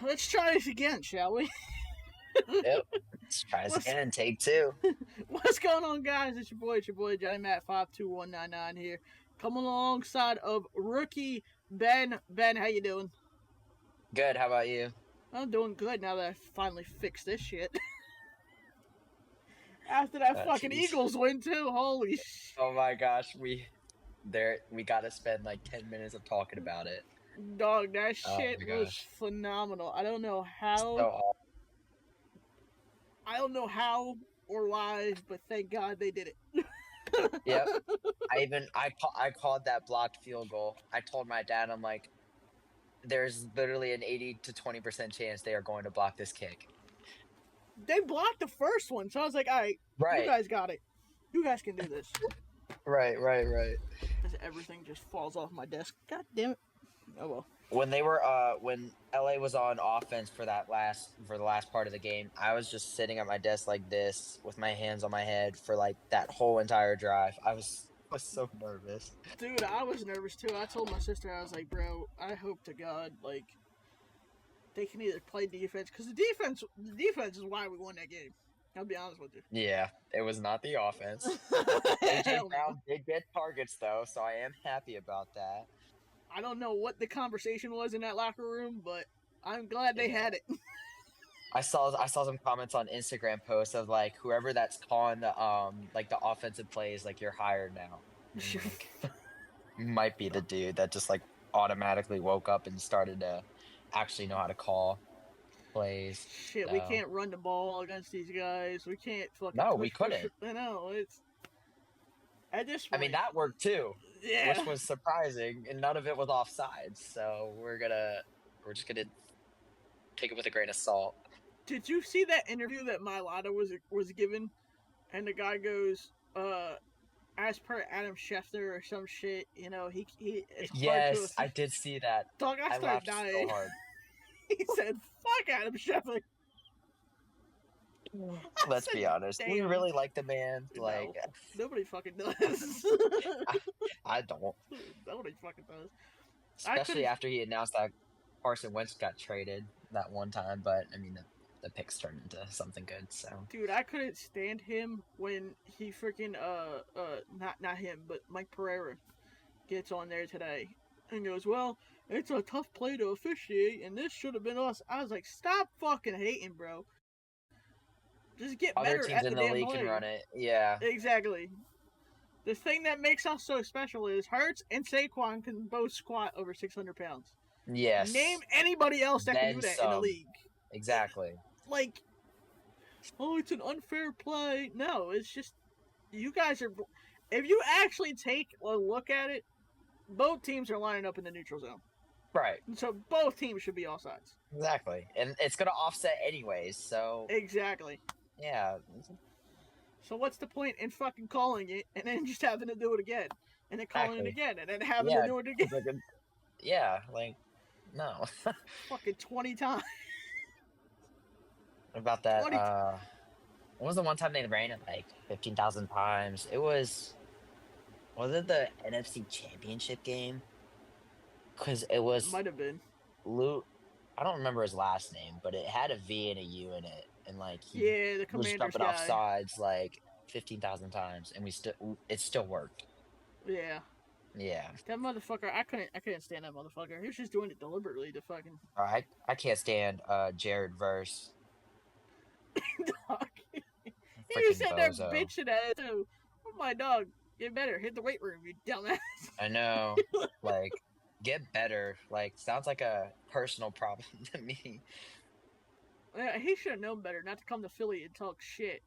Let's try this again, shall we? Yep. Let's try this What's, again. Take two. what's going on, guys? It's your boy, Johnny Matt 52199 here. Coming alongside of rookie Ben. Ben, how you doing? Good. How about you? I'm doing good now that I finally fixed this shit. After that fucking Jeez. Eagles win too, holy shit. Oh my gosh, we got to spend like 10 minutes of talking about it. Dog, that Oh shit my was gosh. phenomenal. I don't know So how or why, but thank God they did it. yep. I called that blocked field goal. I told my dad, I'm like, there's literally an 80 to 20% chance they are going to block this kick. They blocked the first one, so I was like, all right, you Right. guys got it. You guys can do this. Right. As everything just falls off my desk. God damn it. Oh well. When LA was on offense for the last part of the game, I was just sitting at my desk like this with my hands on my head for like that whole entire drive. I was so nervous. Dude, I was nervous too. I told my sister, I was like, bro, I hope to God, like, they can either play defense, because the defense is why we won that game. I'll be honest with you. Yeah, it was not the offense. AJ Brown did get targets though, so I am happy about that. I don't know what the conversation was in that locker room, but I'm glad they had it. I saw some comments on Instagram posts of like whoever that's calling the offensive plays, like, you're hired now. Like, might be the dude that just like automatically woke up and started to actually know how to call plays. Shit, So. we can't run the ball against these guys. We can't fucking No, we couldn't. I know, it's at this point. I mean, that worked too. Yeah. Which was surprising, and none of it was offsides. So we're just gonna take it with a grain of salt. Did you see that interview that Mailata was given? And the guy goes, as per Adam Schefter or some shit, you know, he it's hard yes, I did see that. Dog, I started dying. So hard. He said, "Fuck Adam Schefter." Let's be honest. Damn. We really like the man. No, like, nobody fucking does. I don't. Nobody fucking does. Especially after he announced that Carson Wentz got traded that one time. But I mean, the picks turned into something good. So, dude, I couldn't stand him when he freaking not him, but Mike Pereira gets on there today and goes, "Well, it's a tough play to officiate, and this should have been us." I was like, "Stop fucking hating, bro. Just get better." Other teams in the league can run it. Yeah, exactly. The thing that makes us so special is Hurts and Saquon can both squat over 600 pounds. Yes. Name anybody else that can do that in the league. Exactly. Like, oh, it's an unfair play. No, it's just you guys are. If you actually take a look at it, both teams are lining up in the neutral zone. Right. So both teams should be offsides. Exactly. And it's going to offset anyways, so. Exactly. Yeah. So what's the point in fucking calling it and then just having to do it again? And then calling it again and then having to do it again? Yeah, like, no. Fucking 20 times. What about that? What was the one time they ran it like 15,000 times? Was it the NFC Championship game? Because it was. Might have been. Luke. I don't remember his last name, but it had a V and a U in it, and like the Commanders was jumping off sides like 15,000 times, and it still worked. Yeah. Yeah. That motherfucker, I couldn't stand that motherfucker. He was just doing it deliberately to fucking. I can't stand Jared Verse. Dog. He was sitting there bitching at it too. Oh my dog, get better. Hit the weight room, you dumbass. I know. Like, get better. Like, sounds like a personal problem to me. Yeah, he should have known better not to come to Philly and talk shit.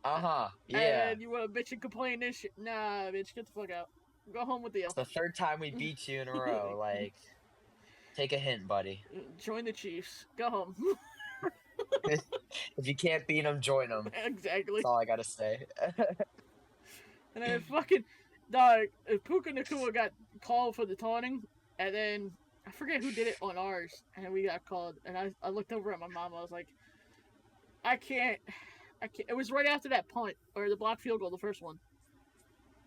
Yeah. And you want to bitch and complain this shit? Nah, bitch, get the fuck out. Go home with the L. It's the third time we beat you in a row. Like, take a hint, buddy. Join the Chiefs. Go home. If you can't beat them, join them. Exactly. That's all I gotta say. And then fucking, dog, Puka Nacua got called for the taunting, and then I forget who did it on ours, and we got called, and I looked over at my mom, I was like, I can't. It was right after that punt, or the blocked field goal, the first one.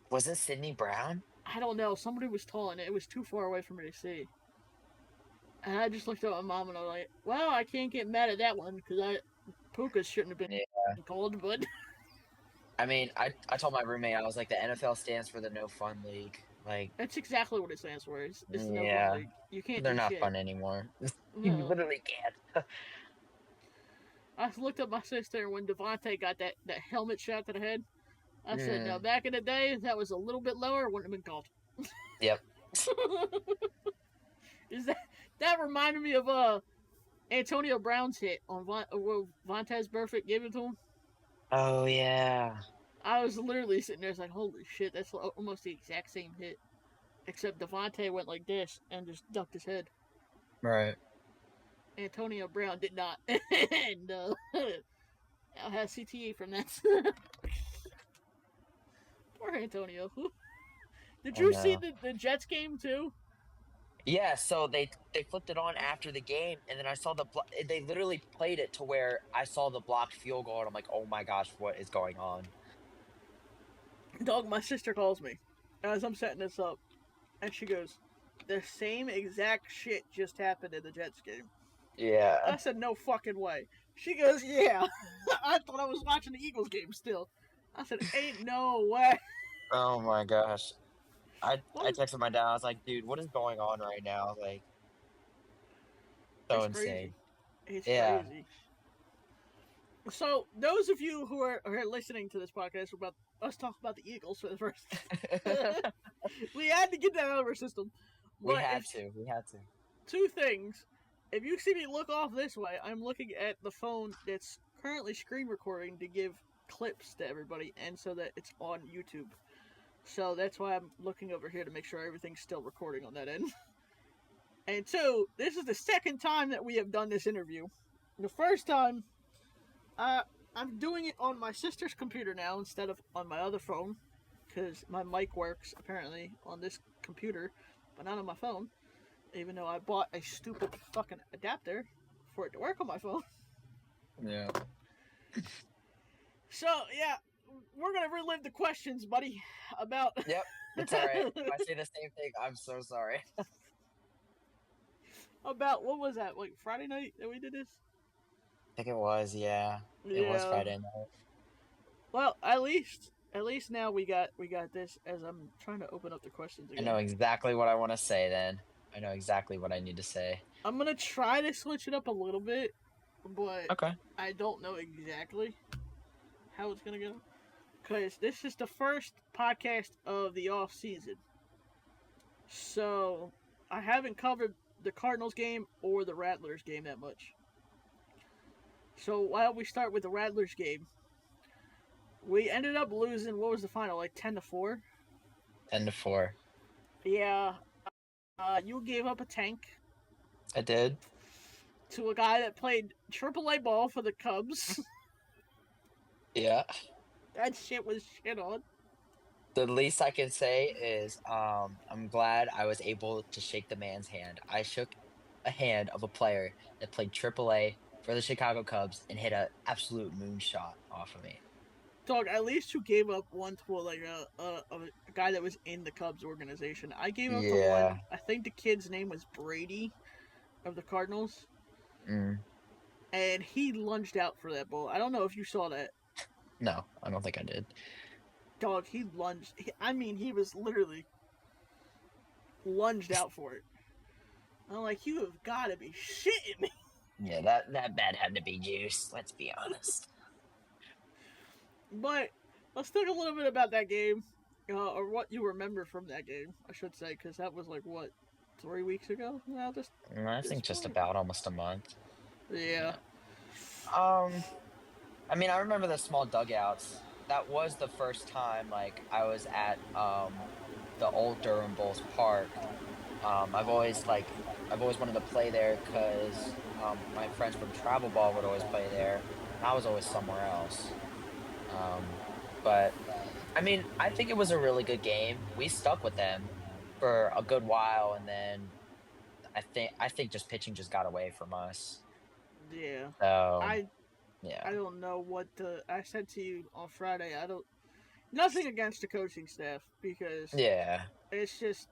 Was it Sidney Brown? I don't know. Somebody was taunting it. It was too far away for me to see. And I just looked at my mom and I was like, well, I can't get mad at that one because Puka shouldn't have been Yeah. called, but I mean, I told my roommate, I was like, the NFL stands for the No Fun League. Like, that's exactly what it stands for. It's the no fun yeah, league. You can't they're do not shit. fun anymore. You No. literally can't. I looked at my sister when Devontae got that helmet shot to the head. I said, now Mm, back in the day, if that was a little bit lower, it wouldn't have been called. yep. Is that reminded me of Antonio Brown's hit on Vontaze Burfict gave it to him? Oh yeah. I was literally sitting there, like, holy shit, that's almost the exact same hit, except Devontae went like this and just ducked his head. Right. Antonio Brown did not, and I had CTE from that. Poor Antonio. Did I you see know. the Jets game too? Yeah, so they flipped it on after the game, and then I saw they literally played it to where I saw the blocked field goal, and I'm like, oh my gosh, what is going on? Dog, my sister calls me as I'm setting this up, and she goes, "The same exact shit just happened in the Jets game." Yeah. I said, "No fucking way." She goes, "Yeah." I thought I was watching the Eagles game still. I said, "Ain't no way." Oh my gosh. What I is? texted my dad. I was like, dude, what is going on right now? Like, so It's crazy. insane. It's Yeah. crazy. So, those of you who are listening to this podcast about us talk about the Eagles for the first, we had to get that out of our system. We But had if to. We had to. two things. If you see me look off this way, I'm looking at the phone that's currently screen recording to give clips to everybody and so that it's on YouTube. So that's why I'm looking over here to make sure everything's still recording on that end. And two, this is the second time that we have done this interview. The first time, I'm doing it on my sister's computer now instead of on my other phone because my mic works apparently on this computer, but not on my phone. Even though I bought a stupid fucking adapter for it to work on my phone. Yeah. So yeah, we're gonna relive the questions, buddy, about Yep. It's all right. If I say the same thing, I'm so sorry. about what was that, like Friday night that we did this? I think it was, yeah. It was Yeah. Friday night. Well, at least now we got this as I'm trying to open up the questions I again. know exactly what I want to say then. I know exactly what I need to say. I'm gonna try to switch it up a little bit, but Okay. I don't know exactly how it's gonna go. Because this is the first podcast of the off season. So I haven't covered the Cardinals game or the Rattlers game that much. So why don't we start with the Rattlers game? We ended up losing. What was the final? Like 10-4. 10-4. Yeah. You gave up a tank I did. to a guy that played AAA ball for the Cubs. Yeah. That shit was shit on. The least I can say is I'm glad I was able to shake the man's hand. I shook a hand of a player that played AAA for the Chicago Cubs and hit an absolute moonshot off of me. Dog, at least you gave up one to like a guy that was in the Cubs organization. I gave up to Yeah. one. I think the kid's name was Brady of the Cardinals, Mm. and he lunged out for that ball. I don't know if you saw that. No, I don't think I did. Dog, he lunged. He was literally lunged out for it. I'm like, you have got to be shitting me. Yeah, that bat had to be juice. Let's be honest. But let's talk a little bit about that game, or what you remember from that game, I should say, because that was like what 3 weeks ago. Now I think just about almost a month. Yeah. I mean, I remember the small dugouts. That was the first time like I was at the old Durham Bulls Park. I've always wanted to play there because my friends from travel ball would always play there. And I was always somewhere else. But I mean, I think it was a really good game. We stuck with them for a good while, and then I think just pitching just got away from us. Yeah. So I yeah, I don't know what I said to you on Friday. I don't nothing against the coaching staff because yeah, it's just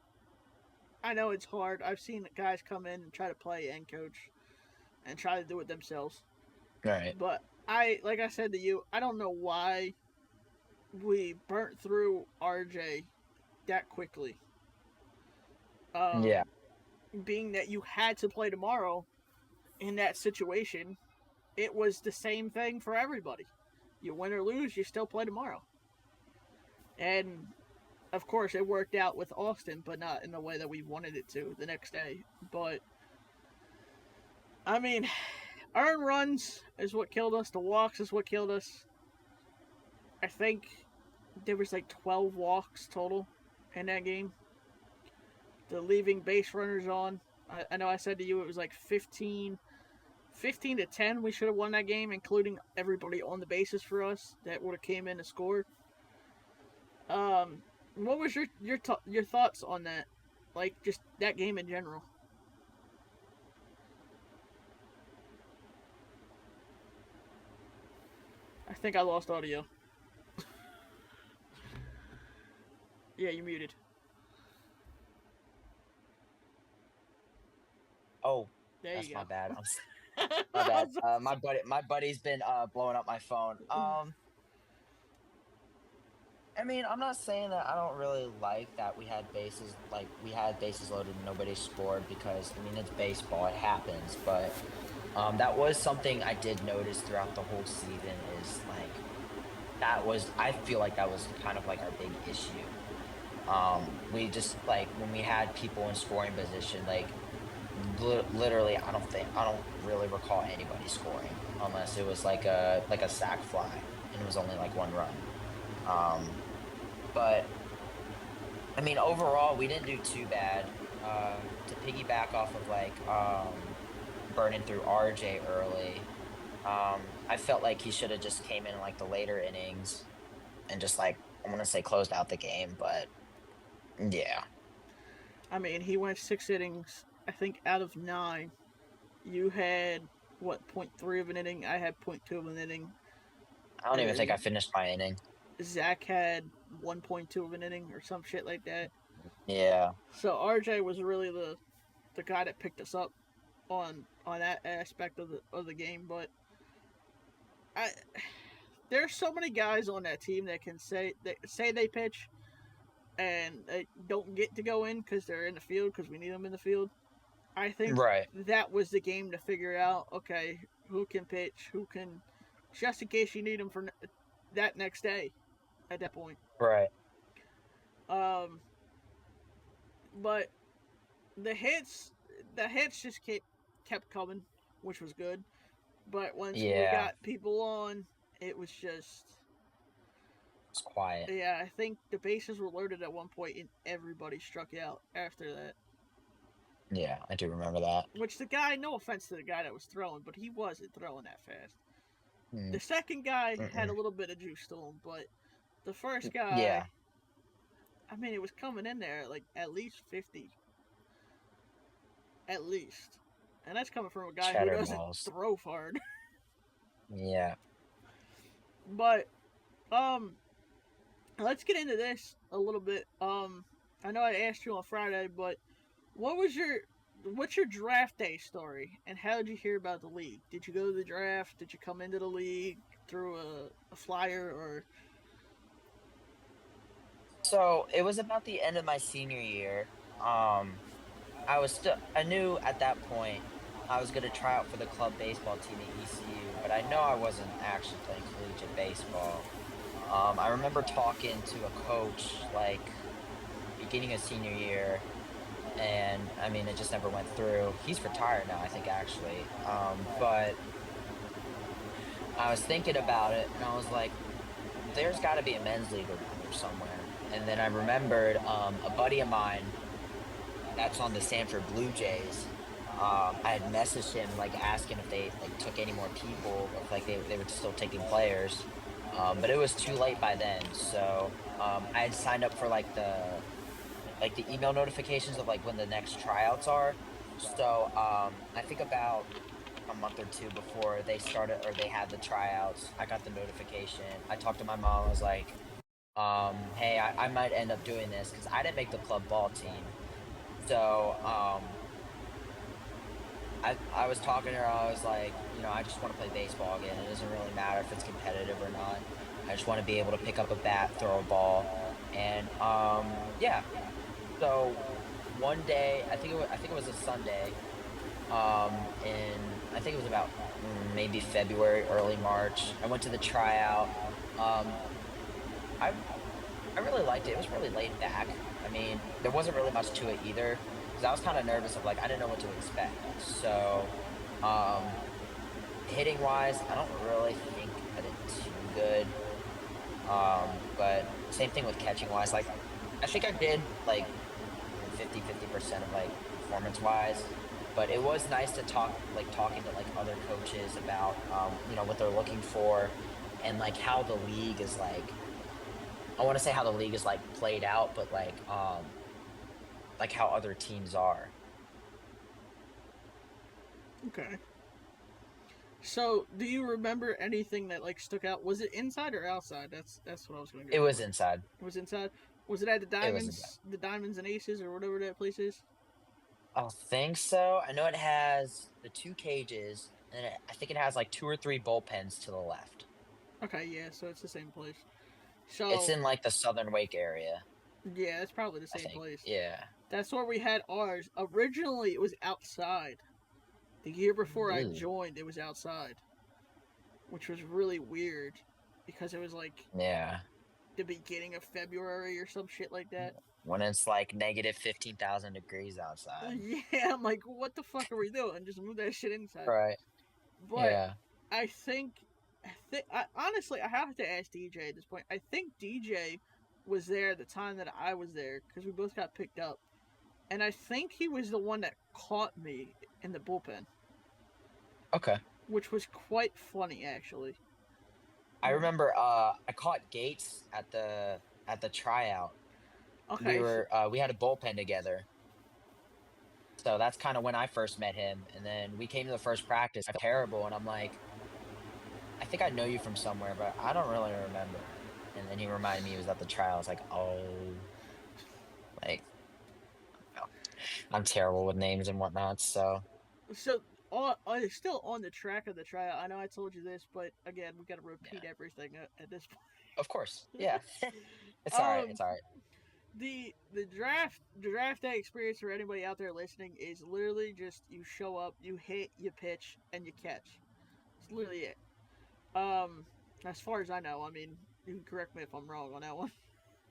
I know it's hard. I've seen guys come in and try to play and coach and try to do it themselves. Right. But like I said to you, I don't know why we burnt through RJ that quickly. Yeah. Um, Being that you had to play tomorrow in that situation, it was the same thing for everybody. You win or lose, you still play tomorrow. And of course, it worked out with Austin, but not in the way that we wanted it to the next day. But I mean, earn runs is what killed us. The walks is what killed us. I think there was like 12 walks total in that game. The leaving base runners on. I know I said to you it was like 15 to 10 we should have won that game, including everybody on the bases for us that would have came in and scored. What was your thoughts on that? Like just that game in general? I think I lost audio. Yeah, you muted. Oh, There that's you my bad. My bad. go. My buddy's been blowing up my phone. I mean, I'm not saying that I don't really like that we had bases loaded and nobody scored because I mean it's baseball, it happens. But that was something I did notice throughout the whole season is like I feel like that was kind of like our big issue. We just like when we had people in scoring position, like literally, I don't really recall anybody scoring unless it was like a sac fly and it was only like one run. Um, but I mean, overall, we didn't do too bad. To piggyback off of burning through RJ early, I felt like he should have just came in like the later innings and just like I want to say closed out the game, but yeah, I mean, he went 6 innings. I think out of 9, you had what .3 of an inning. I had .2 of an inning. I don't even think I finished my inning. Zach had 1.2 of an inning or some shit like that. Yeah, So RJ was really the guy that picked us up on that aspect of the game. But I there's so many guys on that team that can say they pitch and they don't get to go in because they're in the field because we need them in the field. I think right, that was the game to figure out. Okay, who can pitch, who can, just in case you need them for that next day. At that point, right. um, but the hits, the hits just kept coming, which was good. But once we Yeah, got people on, it was just it's quiet. yeah. I think the bases were loaded at one point, and everybody struck out after that. Yeah, I do remember that. Which the guy, no offense to the guy that was throwing, but he wasn't throwing that fast. Mm, The second guy had a mm-mm. little bit of juice to him, but the first guy, Yeah, I mean, it was coming in there like at least 50, at least, and that's coming from a guy who cheddar doesn't balls. throw hard. Yeah. But um, let's get into this a little bit. I know I asked you on Friday, but what was your what's your draft day story, and how did you hear about the league? Did you go to the draft? Did you come into the league through a flyer or? So it was about the end of my senior year. Um, I knew at that point I was gonna try out for the club baseball team at ECU, but I know I wasn't actually playing collegiate baseball. I remember talking to a coach like beginning of senior year, and I mean it just never went through. He's retired now, I think actually. But I was thinking about it, and I was like, there's got to be a men's league around here somewhere. And then I remembered a buddy of mine that's on the Sanford Blue Jays. I had messaged him like asking if they like took any more people, if like they were still taking players. But it was too late by then, so I had signed up for like the email notifications of like when the next tryouts are. So I think about a month or two before they started or they had the tryouts, I got the notification. I talked to my mom. I was like, hey, I might end up doing this because I didn't make the club ball team. So, I was talking to her. I was like, I just want to play baseball again. It doesn't really matter if it's competitive or not. I just want to be able to pick up a bat, throw a ball, and yeah. So one day, I think it was a Sunday. I think it was about maybe February, early March. I went to the tryout. Um, I I really liked it. It was really laid back. I mean, there wasn't really much to it either because I was kind of nervous of like I didn't know what to expect. So, um, hitting wise, I don't really think I did too good. But same thing with catching wise. Like, I think I did like 50% of like performance wise. But it was nice to talking to like other coaches about, what they're looking for and like how the league is like, I want to say how the league is like played out, but like how other teams are. Okay. So, do you remember anything that like stuck out? Was it inside or outside? That's what I was going to It go was for. inside. It was inside. Was it at It was inside. The Diamonds and Aces, or whatever that place is? I think so. I know it has the two cages, and I think it has like two or three bullpens to the left. Okay, yeah. So it's the same place. It's So in like the Southern Wake area, yeah, it's probably the I same think. place. Yeah. That's where we had ours. Originally, it was outside. The year before I Ooh. joined, it was outside, which was really weird because it was like Yeah. the beginning of February or some shit like that. When it's like negative 15,000 degrees outside. Yeah, I'm like, what the fuck are we doing? Just move that shit inside. Right. But Yeah. I think, honestly, I have to ask DJ at this point. I think DJ was there at the time that I was there because we both got picked up, and I think he was the one that caught me in the bullpen, Okay. which was quite funny actually. I remember I caught Gates at the tryout. Okay, so, We had a bullpen together. So that's kind of when I first met him. And then we came to the first practice. I'm terrible. And I'm like, I think I know you from somewhere, but I don't really remember. And then he reminded me he was at the trial. I was like, oh, like, oh, I'm terrible with names and whatnot. So, so still on the track of the tryout. I know I told you this, but again, we got to repeat yeah, everything at this of course. point. Yeah. It's all right. um, It's all right. the draft day experience for anybody out there listening is literally just you show up, you hit, you pitch, and you catch. It's literally it. Um, as far as I know, I mean, you can correct me if I'm wrong on that one.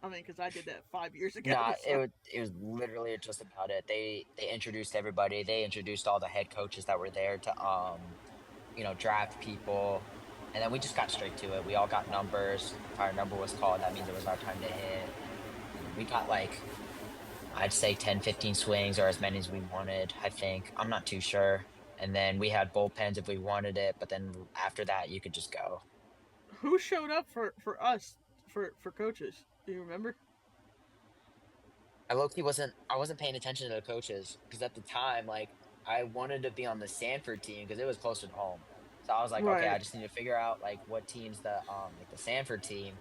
I mean, because I did that 5 years ago. Nah, So it was literally just about it. They introduced everybody. They introduced all the head coaches that were there to draft people. And then we just got straight to it. We all got numbers. If our number was called, that means it was our time to hit. And we got like, I'd say 10, 15 swings or as many as we wanted, I think. I'm not too sure. And then we had bullpens if we wanted it, but then after that you could just go. who showed up for us for coaches? Do you remember? I wasn't paying attention to the coaches because at the time, like I wanted to be on the Sanford team because it was closer to home. So I was like, okay, I Right. just need to figure out like what team's the Sanford team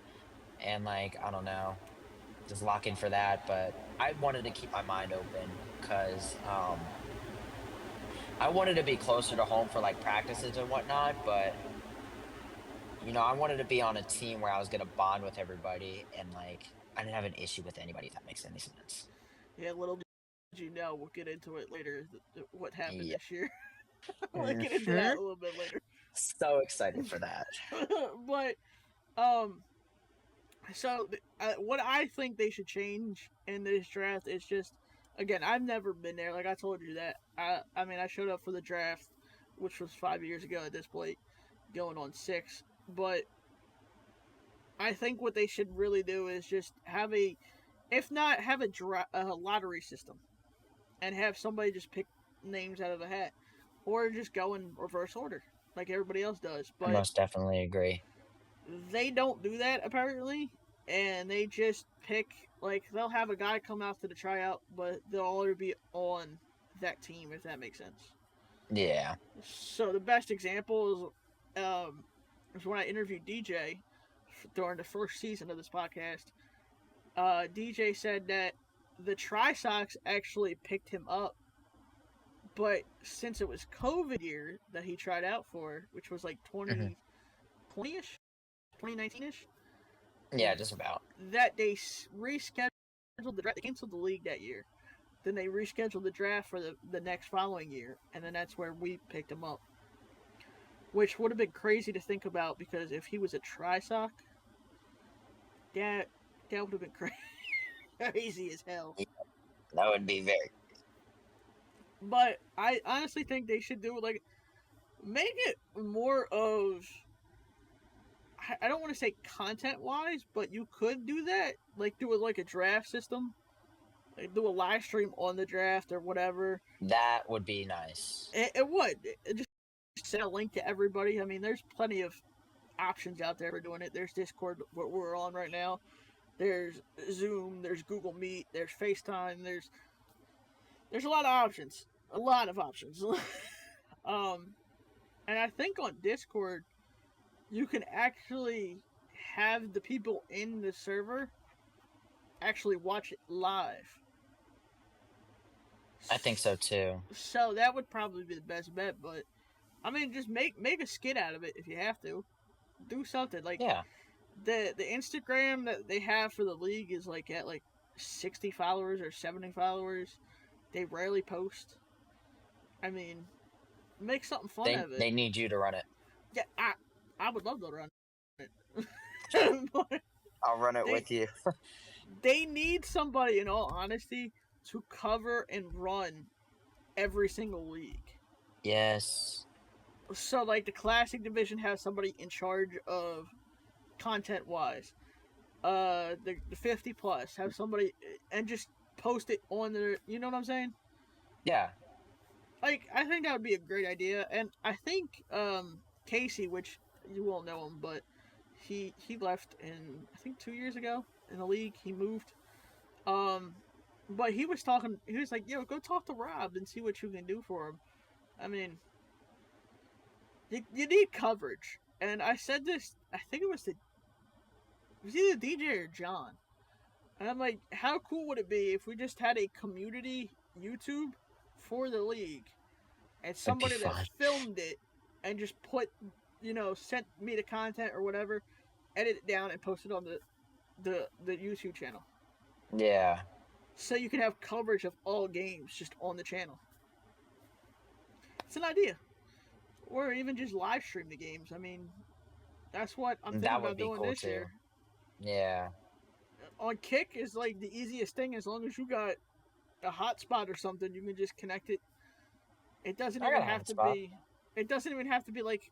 and like I don't know, just lock in for that. But I wanted to keep my mind open because I wanted to be closer to home for like practices and whatnot. But I wanted to be on a team where I was gonna bond with everybody and like I didn't have an issue with anybody. If that makes any sense. Yeah, little did you know, we'll get into it later. What happened Yeah. this year? We'll get into Hmm. that a little bit later. So excited for that. But um, so what I think they should change in this draft is just, again, I've never been there. Like I told you that. I mean, I showed up for the draft, which was 5 years ago at this point, going on 6. But I think what they should really do is just have a, if not have a lottery system, and have somebody just pick names out of a hat, or just go in reverse order like everybody else does. I But most definitely agree. they don't do that apparently, and they just pick, like, they'll have a guy come out to the tryout, but they'll already be on that team, if that makes sense. Yeah. So the best example is when I interviewed DJ during the first season of this podcast. DJ said that the Tri-Sox actually picked him up, but since it was COVID year that he tried out for, which was like Hmm. 2020-ish, 2019-ish, Yeah, just about. that they rescheduled the draft. They canceled the league that year. Then they rescheduled the draft for the next following year, and then that's where we picked him up, which would have been crazy to think about because if he was a Tri-Sox, that would have been crazy as hell. Yeah, that would be very. But I honestly think they should do like make it more of, I don't want to say content wise, but you could do that. Like do it like a draft system. Like do a live stream on the draft or whatever. That would be nice. It would. It just send a link to everybody. I mean, there's plenty of options out there for doing it. There's Discord, what we're on right now. There's Zoom. There's Google Meet. There's FaceTime. There's a lot of options. A lot of options. And I think on Discord you can actually have the people in the server actually watch it live. I think so too. So that would probably be the best bet, but I mean just make a skit out of it if you have to. Do something. Like Yeah. the Instagram that they have for the league is like at like 60 followers or 70 followers. They rarely post. I mean, make something fun They of it. they need you to run it. Yeah, I would love to run it. But I'll run it they with you. they need somebody, in all honesty, to cover and run every single league. Yes. So like the classic division has somebody in charge of content wise. The 50 plus have somebody and just post it on their, you know what I'm saying? Yeah. Like I think that would be a great idea, and I think Casey, which you won't know him, but he left in I think 2 years ago in the league. He moved. Um, but he was talking. He was like, "Yo, go talk to Rob and see what you can do for him." I mean, you need coverage, and I said this. I think it was either DJ or John, and I'm like, how cool would it be if we just had a community YouTube for the league and It'd be somebody that fun. filmed it and just put, sent me the content or whatever, edit it down and post it on the YouTube channel. Yeah. So you can have coverage of all games just on the channel. It's an idea. Or even just live stream the games. I mean, that's what I'm thinking That would about be doing cool this too. year. Yeah. On Kick is like the easiest thing as long as you got a hotspot or something, you can just connect it. It doesn't I even got a have to hotspot. be it doesn't even have to be like,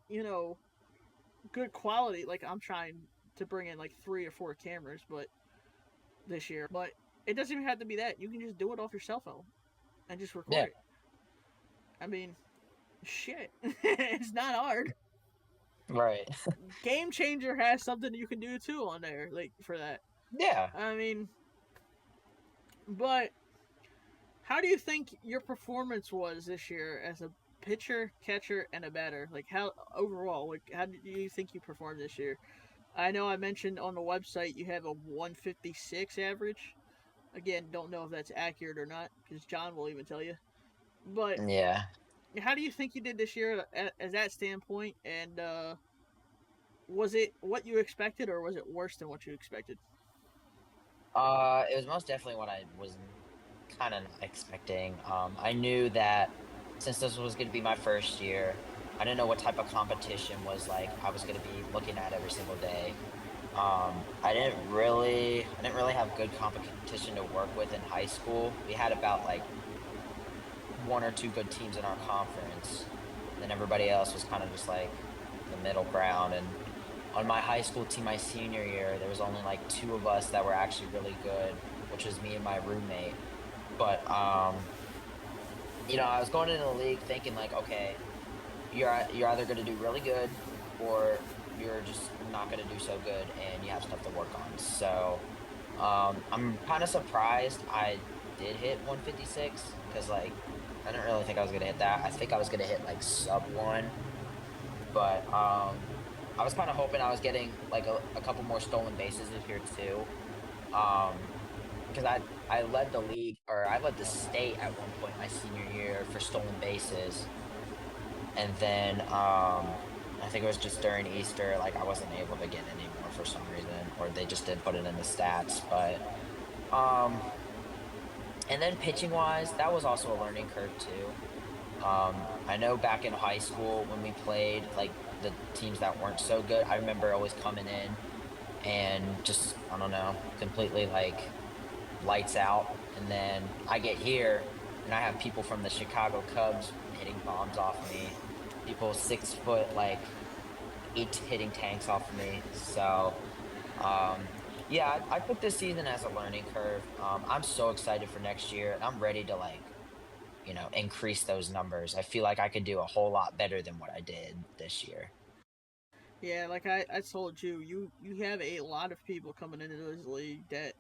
good quality. Like I'm trying to bring in like 3 or 4 cameras but this year. But it doesn't even have to be that. You can just do it off your cell phone and just record Yeah. it. I mean, shit. It's not hard. Right. Game Changer has something you can do too on there, like for that. Yeah. I mean, but how do you think your performance was this year as a pitcher, catcher, and a batter? Like how overall, like how do you think you performed this year? I know I mentioned on the website you have a 156 average. Again, don't know if that's accurate or not because John will even tell you. But Yeah. how do you think you did this year as that standpoint? And was it what you expected or was it worse than what you expected? It was most definitely what I was kind of expecting. I knew that since this was going to be my first year, I didn't know what type of competition was like I was going to be looking at every single day. I didn't really have good competition to work with in high school. We had about like 1 or 2 good teams in our conference. Then everybody else was kind of just like the middle ground. And on my high school team, my senior year, there was only like 2 of us that were actually really good, which was me and my roommate. But I was going into the league thinking like, okay, you're either going to do really good or you're just not going to do so good and you have stuff to work on. So I'm kind of surprised I did hit 156 because like I didn't really think I was going to hit that. I think I was going to hit like sub 1, but I was kind of hoping I was getting like a couple more stolen bases this year too. because I led the league, or I led the state at one point my senior year for stolen bases, and then I think it was just during Easter, like I wasn't able to get any more for some reason, or they just didn't put it in the stats. But um, and then pitching wise, that was also a learning curve too. I know back in high school when we played like the teams that weren't so good, I remember always coming in and just, I don't know, completely like lights out. And then I get here and I have people from the Chicago Cubs hitting bombs off me, people 6 foot, like eight hitting tanks off of me. So, um, yeah, I took this season as a learning curve. I'm so excited for next year. I'm ready to like, increase those numbers. I feel like I could do a whole lot better than what I did this year. Yeah, like I told you, you have a lot of people coming into this league that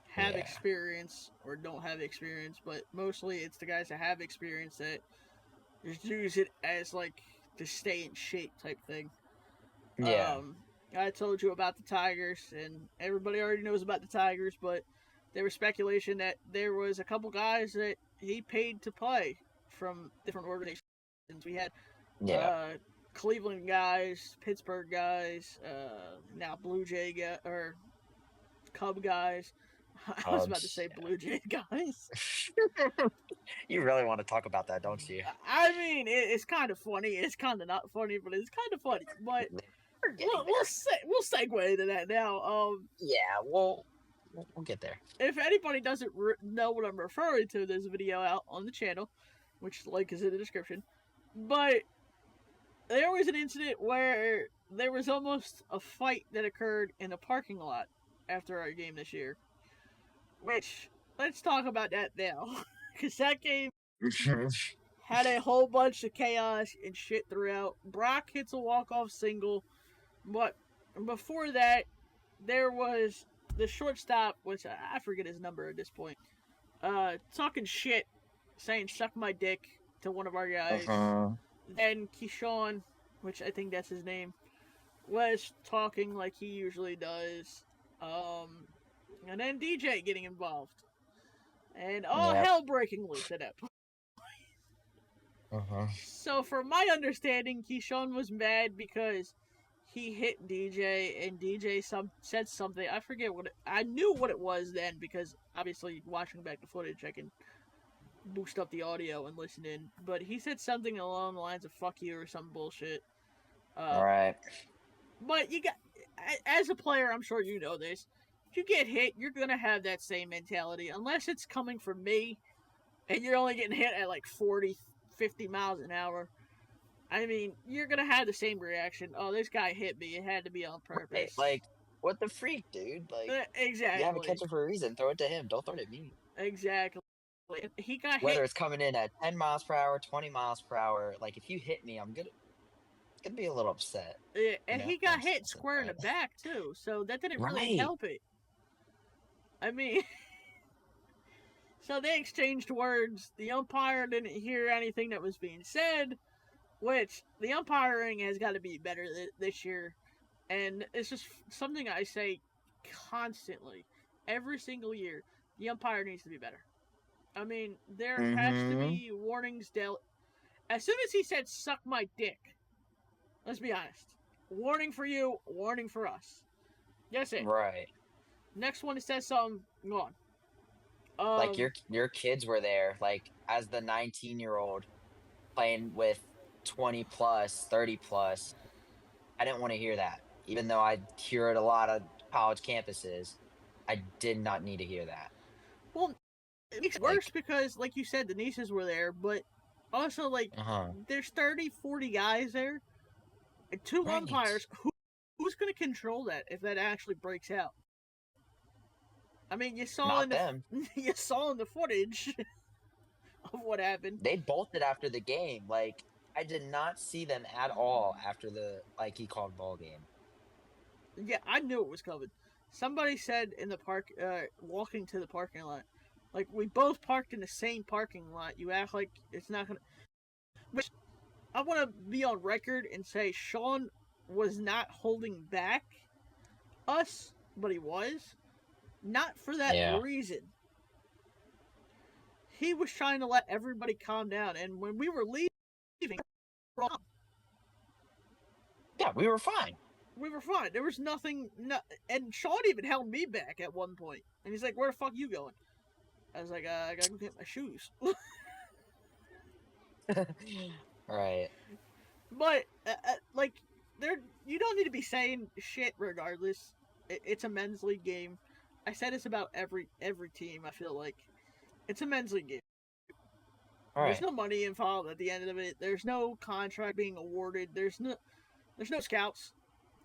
have Yeah. experience or don't have experience, but mostly it's the guys that have experience that just use it as like to stay in shape type thing. Yeah. Um, I told you about the Tigers, and everybody already knows about the Tigers, but there was speculation that there was a couple guys that he paid to play from different organizations. We had Yeah. uh, Cleveland guys, Pittsburgh guys, now Blue Jay or Cub guys. I was about to Cubs. say Blue Jay guys. You really want to talk about that, don't you? I mean, it's kind of funny. It's kind of not funny, but it's kind of funny. But We're getting there. we'll segue into that now. Yeah, we'll get there. If anybody doesn't know what I'm referring to, there's a video out on the channel, which link is in the description. But there was an incident where there was almost a fight that occurred in a parking lot after our game this year. Which, let's talk about that now. Because that game had a whole bunch of chaos and shit throughout. Brock hits a walk-off single, but before that, there was the shortstop, which I forget his number at this point, talking shit, saying "suck my dick" to one of our guys. Uh-huh. Then Keyshawn, which I think that's his name, was talking like he usually does. And then DJ getting involved. And all Yep. hell breaking loose at that point. Uh-huh. So, from my understanding, Keyshawn was mad because he hit DJ, and DJ said something. I forget what I knew what it was then because obviously watching back the footage, I can boost up the audio and listen in. But he said something along the lines of "fuck you" or some bullshit. All Uh, right. but you got, as a player, I'm sure you know this. If you get hit, you're gonna have that same mentality, unless it's coming from me, and you're only getting hit at like 40, 50 miles an hour. I mean, you're gonna have the same reaction. Oh, this guy hit me. It had to be on Right. purpose. Like, what the freak, dude? Like, you have a Exactly. catcher for a reason. Throw it to him. Don't throw it at me. Exactly. He got hit. Whether it's coming in at 10 miles per hour, 20 miles per hour, like if you hit me, I'm gonna be a little upset. And he No, got I'm just hit messing, square in the but back too, so that didn't really right. help it. I mean, so they exchanged words. The umpire didn't hear anything that was being said, which the umpiring has got to be better this year. And it's just something I say constantly, every single year. The umpire needs to be better. I mean, there has to Mm-hmm. be warnings dealt. As soon as he said "suck my dick," let's be honest. Warning for you, warning for us. That's it. Right. Next one that says something, go on. Like your kids were there, like as the 19-year-old playing with 20 plus, 30 plus. I didn't want to hear that. Even though I hear it a lot of college campuses, I did not need to hear that. Well, it makes it worse Like, because, like you said, the nieces were there, but also, like, uh-huh. there's 30, 40 guys there, and two Right. umpires. Who's going to control that if that actually breaks out? I mean, Not them. you saw in the footage of what happened. They bolted after the game. Like, I did not see them at all after the like he called ball game. Yeah, I knew it was coming. Somebody said in the park, walking to the parking lot, like we both parked in the same parking lot. You act like it's not gonna. Which I want to be on record and say Sean was not holding back us, but he was not for that Yeah. reason. he was trying to let everybody calm down, and when we were leaving, Yeah, we were fine. we were fine. There was nothing, and Sean even held me back at one point, and he's like, "Where the fuck you going?" I was like, "I gotta go get my shoes." Right. But like, you don't need to be saying shit regardless. It's a men's league game. I said it's about every team. I feel like it's a men's league game. There's Right. no money involved at the end of it. There's no contract being awarded. There's no scouts.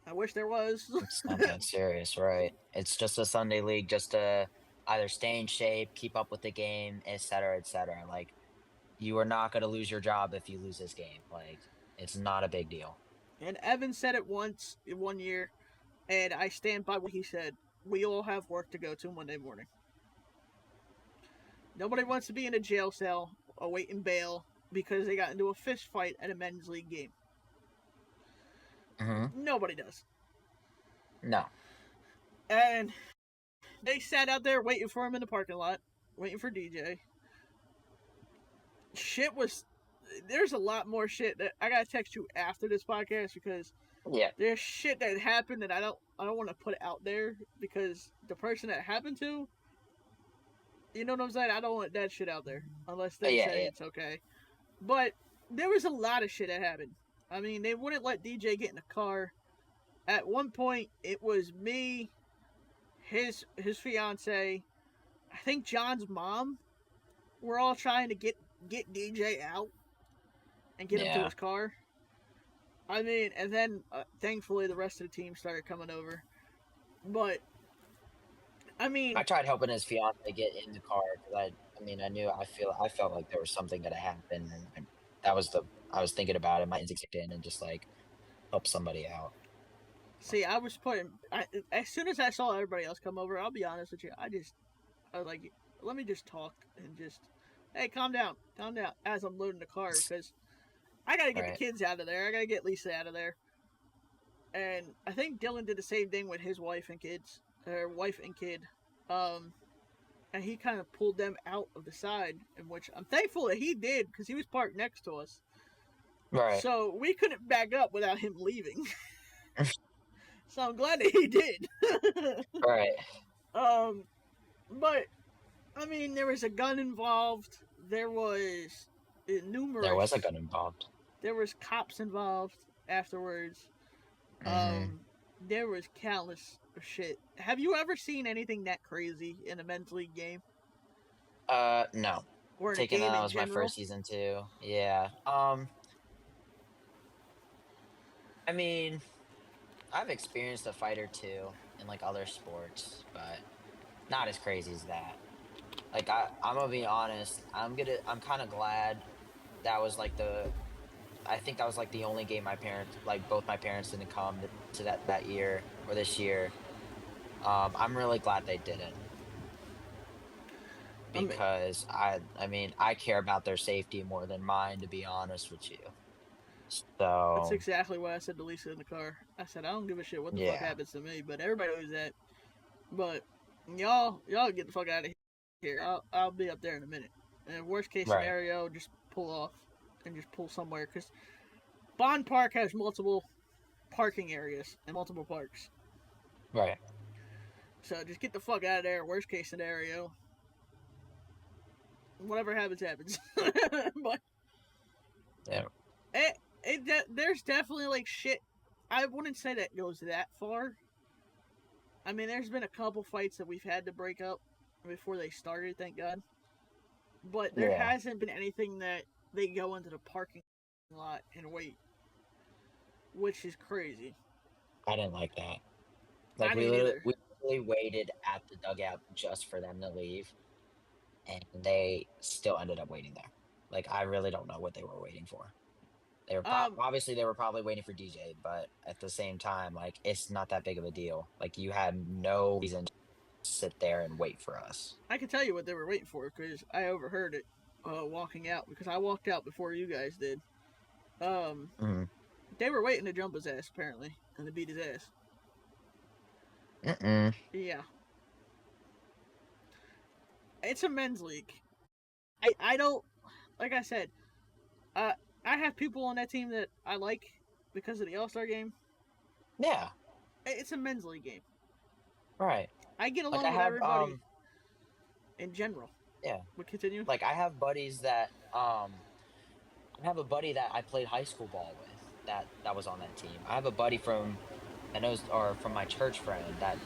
I wish there was. It's not that serious, right? It's just a Sunday league just to either stay in shape, keep up with the game, et cetera, et cetera. Like, you are not going to lose your job if you lose this game. Like, it's not a big deal. And Evan said it once in 1 year, and I stand by what he said. We all have work to go to Monday morning. Nobody wants to be in a jail cell awaiting bail because they got into a fist fight at a men's league game. Hmm. Nobody does. No. And they sat out there waiting for him in the parking lot, waiting for DJ. Shit was. There's a lot more shit that I gotta text you after this podcast because Yeah. there's shit that happened that I don't want to put out there because the person that happened to, you know what I'm saying? I don't want that shit out there unless they Yeah, say yeah. it's okay. But there was a lot of shit that happened. I mean, they wouldn't let DJ get in the car. At one point, it was me, his fiance, I think John's mom. We're all trying to get DJ out and get him to Yeah. his car. I mean, and then thankfully the rest of the team started coming over. But I mean, I tried helping his fiance get in the car because I felt like there was something gonna happen, and that was the I was thinking about it. My instinct kicked in and just like help somebody out. see, I was putting. As soon as I saw everybody else come over, I'll be honest with you. I was like, let me just talk and just, hey, calm down, as I'm loading the car because I gotta get the Right. kids out of there. I gotta get Lisa out of there. And I think Dylan did the same thing with his wife and kids, or wife and kid. Um, and he kind of pulled them out of the side, in which I'm thankful that he did because he was parked next to us. Right. So we couldn't back up without him leaving. So I'm glad that he did. Right. um, but I mean, there was a gun involved. There was There was a numerous. gun involved. There was cops involved afterwards. Hmm. There was countless shit. Have you ever seen anything that crazy in a men's league game No. or in a Taking game that in was my general? first season too. Yeah. I mean, I've experienced a fight or two in like other sports, but not as crazy as that. Like I'm gonna be honest. I'm kind of glad that was like the. I think that was like the only game my parents, like both my parents, didn't come to that year or this year. I'm really glad they didn't I mean, because I mean I care about their safety more than mine, to be honest with you. that's So exactly what I said to Lisa in the car. I said I don't give a shit what the fuck yeah. happens to me, but everybody knows that. But y'all get the fuck out of here. I'll be up there in a minute. And worst case Right. scenario, just pull off and just pull somewhere because Bond Park has multiple parking areas and multiple parks. Right. So just get the fuck out of there. Worst case scenario, whatever happens, happens. But Yeah. there's definitely like shit. I wouldn't say that goes that far. I mean, there's been a couple fights that we've had to break up before they started, thank God. But there Yeah. hasn't been anything that they go into the parking lot and wait, which is crazy. I didn't like that. I Like didn't either. we literally waited at the dugout just for them to leave, and they still ended up waiting there. Like I really don't know what they were waiting for. Um, Obviously they were probably waiting for DJ, but at the same time, like it's not that big of a deal. Like you had no reason to sit there and wait for us. I can tell you what they were waiting for because I overheard it walking out because I walked out before you guys did. Um, Mm. they were waiting to jump his ass apparently and to beat his ass. Mm-mm. Yeah, it's a men's league. I don't, like I said, uh, I have people on that team that I like because of the All-Star game. Yeah. It's a men's league game. Right. I get Like along I with have everybody in general. yeah. But continue. Like I have buddies that I have a buddy that I played high school ball with that was on that team. I have a buddy from that knows or from my church friend that,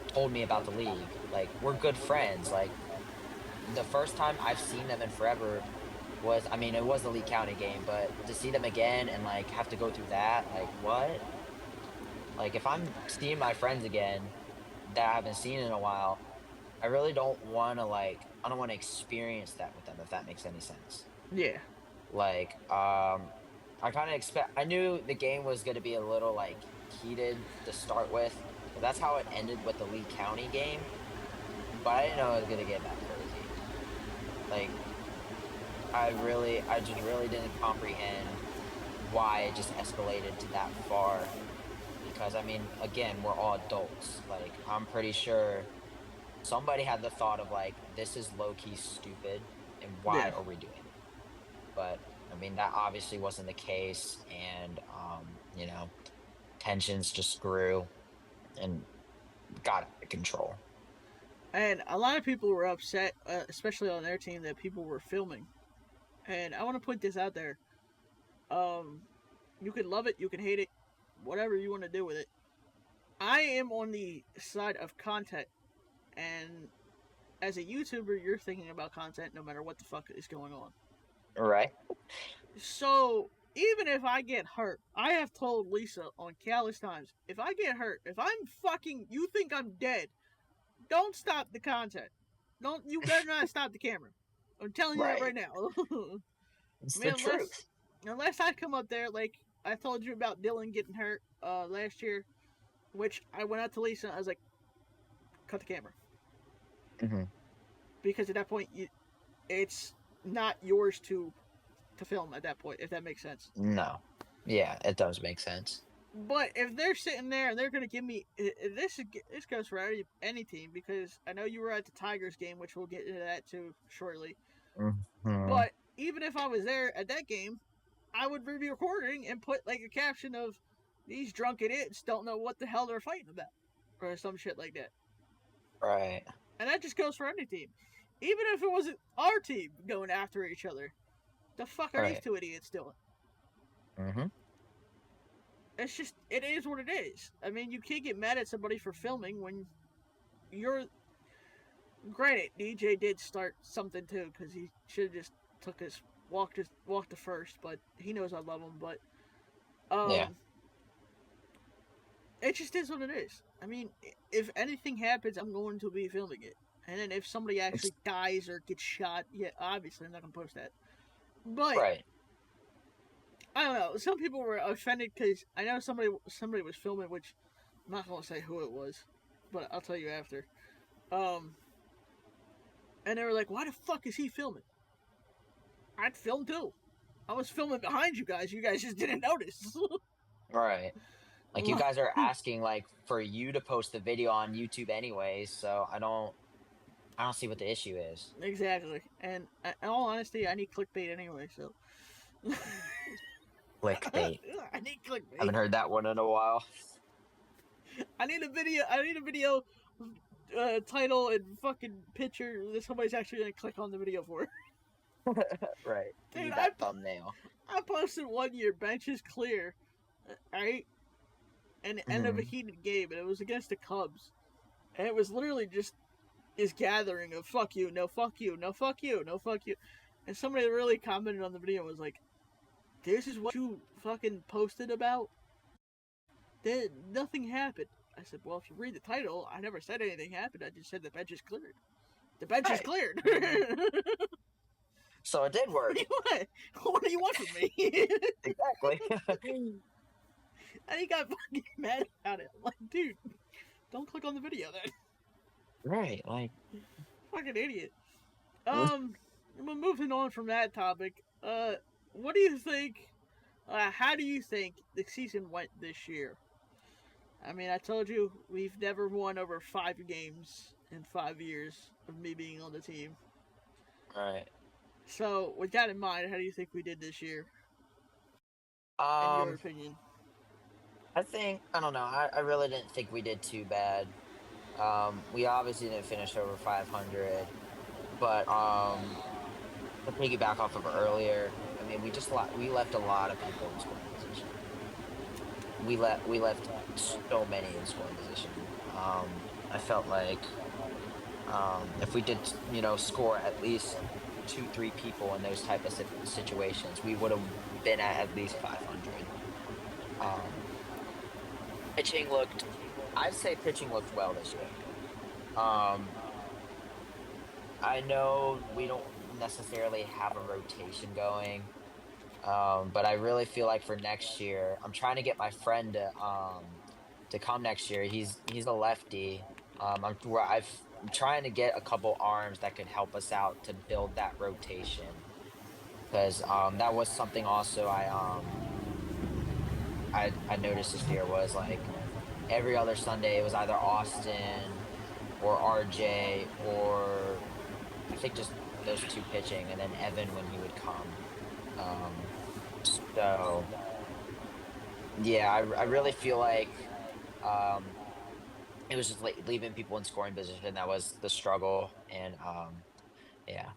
told me about the league. Like we're good friends. Like the first time I've seen them in forever was, I mean, it was the Lee County game, but to see them again and like have to go through that, like what? Like if I'm seeing my friends again that I haven't seen in a while, I really don't want to I don't want to experience that with them if that makes any sense. Yeah. Like I kind of I knew the game was going to be a little like heated to start with. That's how it ended with the Lee County game, but I didn't know it was going to get that crazy. Like I just really didn't comprehend why it just escalated to that far. Because I mean, again, we're all adults. Like I'm pretty sure somebody had the thought of like, this is low key stupid, and why Yeah. are we doing it? But I mean, that obviously wasn't the case, and tensions just grew and got out of control. And a lot of people were upset, especially on their team, that people were filming. And I want to put this out there. Um, you can love it, you can hate it, whatever you want to do with it. I am on the side of content, and as a YouTuber, you're thinking about content no matter what the fuck is going on. Right. So even if I get hurt, I have told Lisa on countless times, if I get hurt, if I'm fucking, you think I'm dead, don't stop the content. You better not stop the camera. I'm telling you that Right. right now. It's I the mean, truth. unless I come up there, like I told you about Dylan getting hurt last year, which I went out to Lisa, I was like, cut the camera. Hmm. Because at that point, it's not yours to film at that point, if that makes sense. No. Yeah, it does make sense. But if they're sitting there and they're going to give me this goes for any team, because I know you were at the Tigers game, which we'll get into that too shortly. Hmm. But even if I was there at that game, I would be recording and put like a caption of these drunk idiots don't know what the hell they're fighting about, or some shit like that. Right. And that just goes for any team. Even if it wasn't our team going after each other, the fuck are these Right. two idiots doing? Hmm. It's just, it is what it is. I mean, you can't get mad at somebody for filming when you're. Granted, DJ did start something too, because he should have just took his walked the first. But he knows I love him. But Yeah. it just is what it is. I mean, if anything happens, I'm going to be filming it. And then if somebody It's actually dies or gets shot, yeah, obviously I'm not gonna post that. But right. I don't know. Some people were offended because I know somebody was filming, which I'm not gonna say who it was, but I'll tell you after. Um, and they were like, "Why the fuck is he filming?" I'd film too. I was filming behind you guys. You guys just didn't notice. Right. Like you guys are asking like for you to post the video on YouTube anyways, so I don't see what the issue is. Exactly. And in all honesty, I need clickbait anyway. So Clickbait. I need clickbait. Haven't heard that one in a while. I need a video. I need a video title and fucking picture that somebody's actually gonna click on the video for. Right. You Dude, need that thumbnail. I posted one year, bench is clear, right? And the end of a Hmm. heated game, and it was against the Cubs. And it was literally just this gathering of fuck you, no fuck you, no fuck you, no fuck you. And somebody really commented on the video and was like, this is what you fucking posted about? Nothing happened. I said, well, if you read the title, I never said anything happened. I just said the bench is cleared. The bench is Right. cleared. So it did work. What do you want from me? Exactly. And he got fucking mad about it. I'm like, dude, don't click on the video then. Right. Like Fucking idiot. Well, moving on from that topic, what do you think? How do you think the season went this year? I mean, I told you we've never won over 5 games in 5 years of me being on the team. Right. So, with that in mind, how do you think we did this year, in your Um, opinion? I don't know. I really didn't think we did too bad. We obviously didn't finish over 500, but to piggyback off of earlier, I mean, we left a lot of people in scoring position. We left so many in scoring position. I felt like if we did, score at least two, three people in those type of situations, we would have been at least 500. Um, pitching looked, I'd say pitching looked well this year. Um, I know we don't necessarily have a rotation going, but I really feel like for next year, I'm trying to get my friend to come next year. He's a lefty. I'm trying to get a couple arms that could help us out to build that rotation because that was something also I noticed this year was like every other Sunday it was either Austin or RJ or I think just those two pitching and then Evan when he would come. Um, so yeah, I really feel like um, it was just like leaving people in scoring position that was the struggle, and yeah.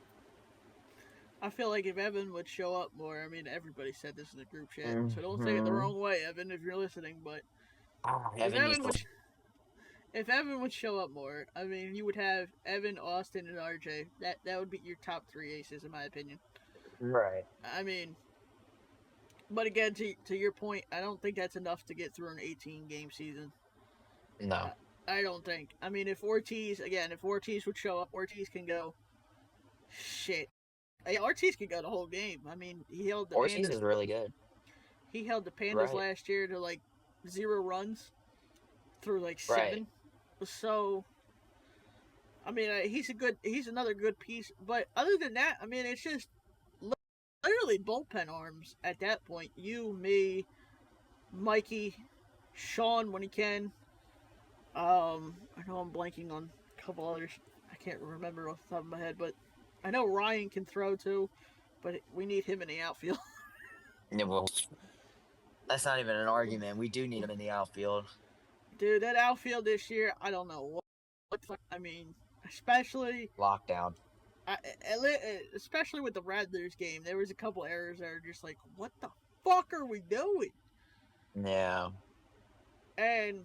I feel like if Evan would show up more, I mean, everybody said this in the group chat, so don't take it the Hmm. wrong way, Evan, if you're listening. But if Evan needs to. If Evan would show up more, I mean, you would have Evan, Austin, and RJ. That would be your top three aces, in my opinion. Right. I mean, but again, to your point, I don't think that's enough to get through an 18 game season. No. I don't think. I mean, if Ortiz would show up, Ortiz can go. Shit, hey, Ortiz could go the whole game. I mean, Ortiz is really good. He held the Pandas Right. last year to like 0 runs through like Right. 7. So I mean, he's another good piece. But other than that, I mean, it's just literally bullpen arms at that point. You, me, Mikey, Sean when he can. I know I'm blanking on a couple others. I can't remember off the top of my head, but I know Ryan can throw too. But we need him in the outfield. Yeah, well, that's not even an argument. We do need him in the outfield. Dude, that outfield this year, I don't know what. I mean, especially Lockdown. I, especially with the Rattlers game, there was a couple errors that are just like, what the fuck are we doing? Yeah. And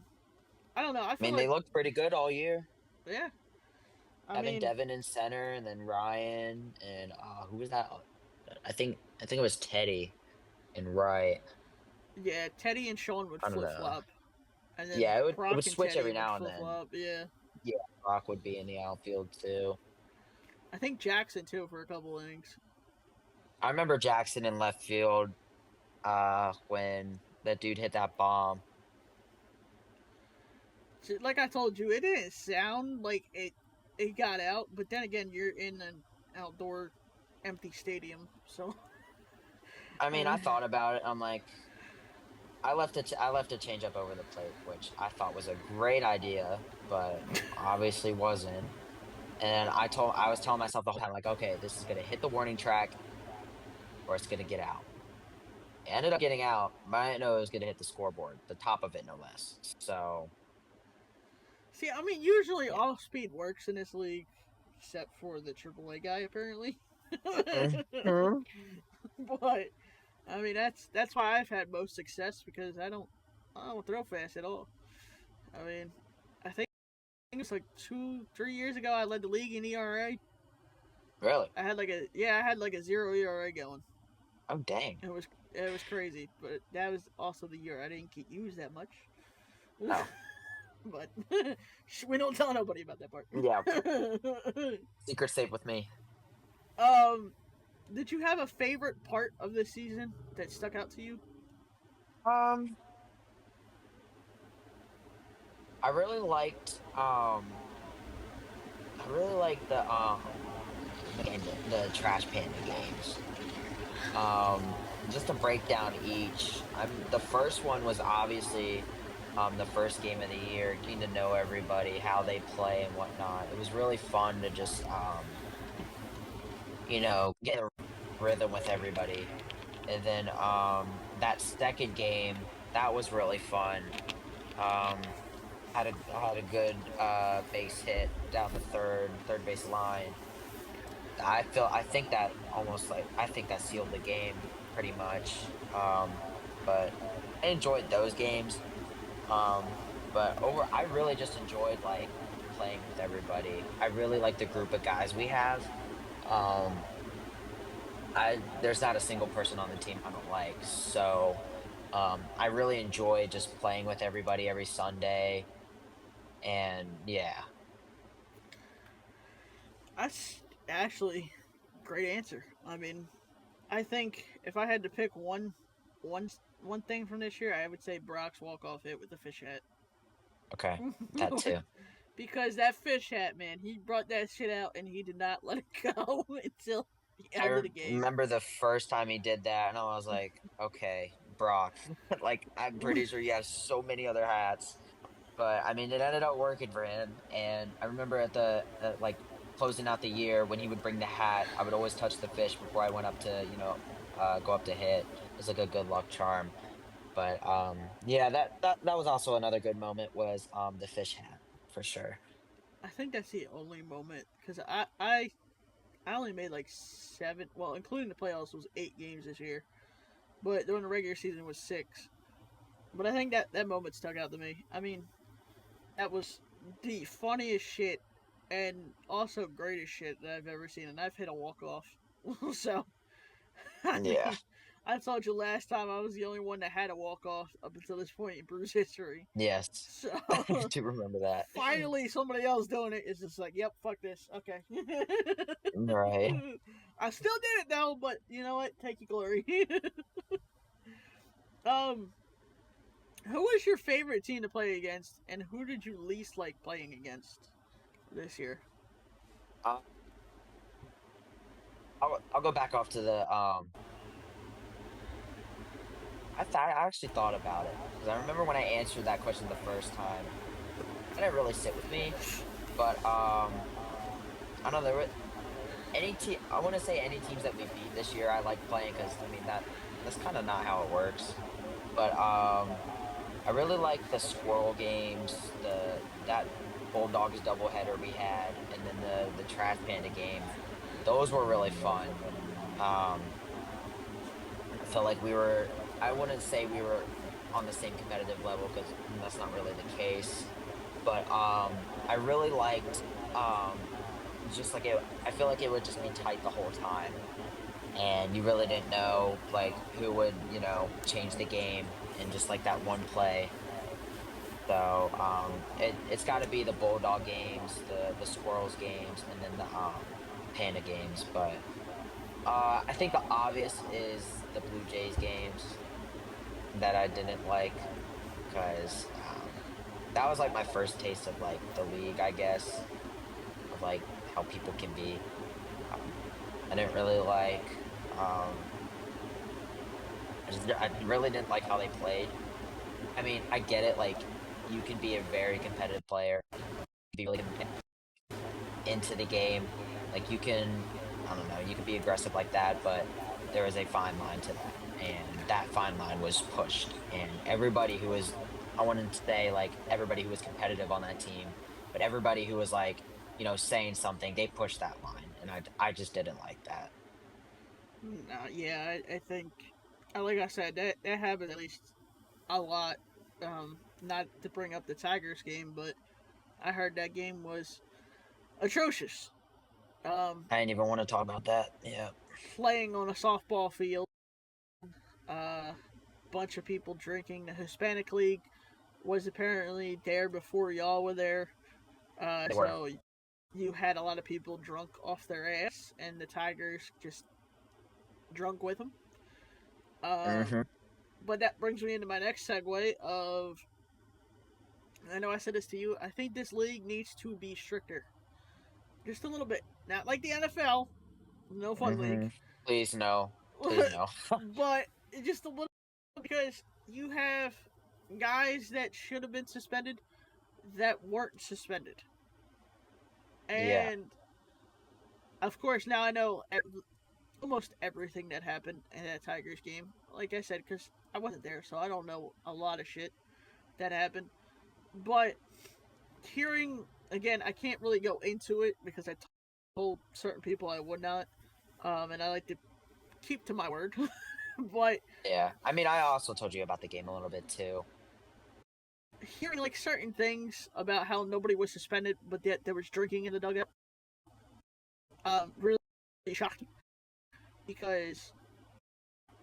I don't know. I I feel mean, they like, looked pretty good all year. yeah. I Having mean, Devin in center and then Ryan and who was that? I think it was Teddy and right. yeah, Teddy and Sean would I don't flip know. flop, and then Yeah, it would Proc and switch Teddy every would now and flip then. flop. Yeah, Yeah, Brock would be in the outfield too. I think Jackson too for a couple innings. I remember Jackson in left field when that dude hit that bomb. So, like I told you, it didn't sound like it got out, but then again, you're in an outdoor, empty stadium, so I I mean, I mean, thought about it. I'm like, I left a change up over the plate, which I thought was a great idea, but obviously wasn't. And I was telling myself the whole time, like, okay, this is gonna hit the warning track or it's gonna get out. It ended up getting out, but I didn't know it was gonna hit the scoreboard, the top of it, no less. So see, I mean, usually yeah. off speed works in this league, except for the AAA guy apparently. Mhm. But I mean, that's why I've had most success because I don't throw fast at all. I mean, I think it's like 2 3 years ago I led the league in ERA. Really? I had like a 0 ERA going. Oh, dang. It was crazy, but that was also the year I didn't get used that much. Oh, But we don't tell nobody about that part. yeah. Secret safe with me. um, did you have a favorite part of the season that stuck out to you? Um, I really liked I really liked the trash panda games. Just to break down each. The first one was obviously the first game of the year, getting to know everybody, how they play and whatnot. It was really fun to just get in a rhythm with everybody. And then that second game, that was really fun. Um, I had a good base hit down the third base line. I think that almost like I think that sealed the game pretty much. But I enjoyed those games. Um, but I really just enjoyed like playing with everybody. I really like the group of guys we have. Um, I There's not a single person on the team I don't like. So I really enjoy just playing with everybody every Sunday. And yeah. That's actually great answer. I mean, I think if I had to pick one one thing from this year, I would say Brock's walk off hit with the fish hat. Okay. That too. Because that fish hat, man, he brought that shit out and he did not let it go until the I end of the game. remember the first time he did that, and I was like, okay, Brock. Like, I'm pretty sure he has so many other hats. But I mean, it ended up working for him. And I remember at the like closing out the year when he would bring the hat, I would always touch the fish before I went up to, go up to hit. It's like a good luck charm. But yeah, that was also another good moment was the fish hat for sure. I think that's the only moment because I only made like seven, well, including the playoffs was 8 games this year, but during the regular season was 6. But I think that moment stuck out to me. I mean, that was the funniest shit and also greatest shit that I've ever seen, and I've hit a walk off. So, I Yeah. mean, I told you last time I was the only one that had a walk off up until this point in Brew's history. Yes. So, I do remember that. finally, somebody else doing it is just like, yep, fuck this. Okay. Right. I still did it though, but you know what? Take your glory. um, who was your favorite team to play against, and who did you least like playing against this year? Uh, I'll go back off to the I actually thought about it because I remember when I answered that question the first time, it didn't really sit with me. But I don't know. There were any team. I want to say any teams that we beat this year. I like playing because I mean that's kind of not how it works. But I really like the squirrel games, the that Bulldogs doubleheader we had, and then the Trash Panda games. Those were really fun. Um, I felt like we were. I wouldn't say we were on the same competitive level because that's not really the case. But I really liked just like it. I feel like it would just be tight the whole time, and you really didn't know like who would change the game in just like that one play. So it's got to be the Bulldog games, the Squirrels games, and then the Panda games. But I think the obvious is the Blue Jays games that I didn't like because that was like my first taste of like the league, I guess, of like how people can be. Um, I didn't really like. Um, I really didn't like how they played. I mean, I get it. Like, you can be a very competitive player, be really into the game. Like, you can, I don't know, you can be aggressive like that, but there is a fine line to that, and that fine line was pushed. And everybody who was, I wouldn't say like everybody who was competitive on that team, but everybody who was like, saying something, they pushed that line, and I just didn't like that. Yeah, I think, like I said, that happened at least a lot. Not to bring up the Tigers game, but I heard that game was atrocious. Um, I didn't even want to talk about that. Yeah. playing on a softball field, bunch of people drinking. The Hispanic League was apparently there before y'all were there. They were. So you had a lot of people drunk off their ass, and the Tigers just drunk with them. Um, Hmm. but that brings me into my next segue of, I know I said this to you, I think this league needs to be stricter. Just a little bit. Not like the NFL, no fun league. Hmm. Please no. Please no. But just a little, because you have guys that should have been suspended that weren't suspended. Yeah. And Of course, now I know almost everything that happened in that Tigers game. Like I said, because I wasn't there, so I don't know a lot of shit that happened. But hearing again, I can't really go into it because I told certain people I would not, and I like to keep to my word. But Yeah, I mean, I also told you about the game a little bit too. hearing like certain things about how nobody was suspended, but yet there was drinking in the dugout, really shocked me because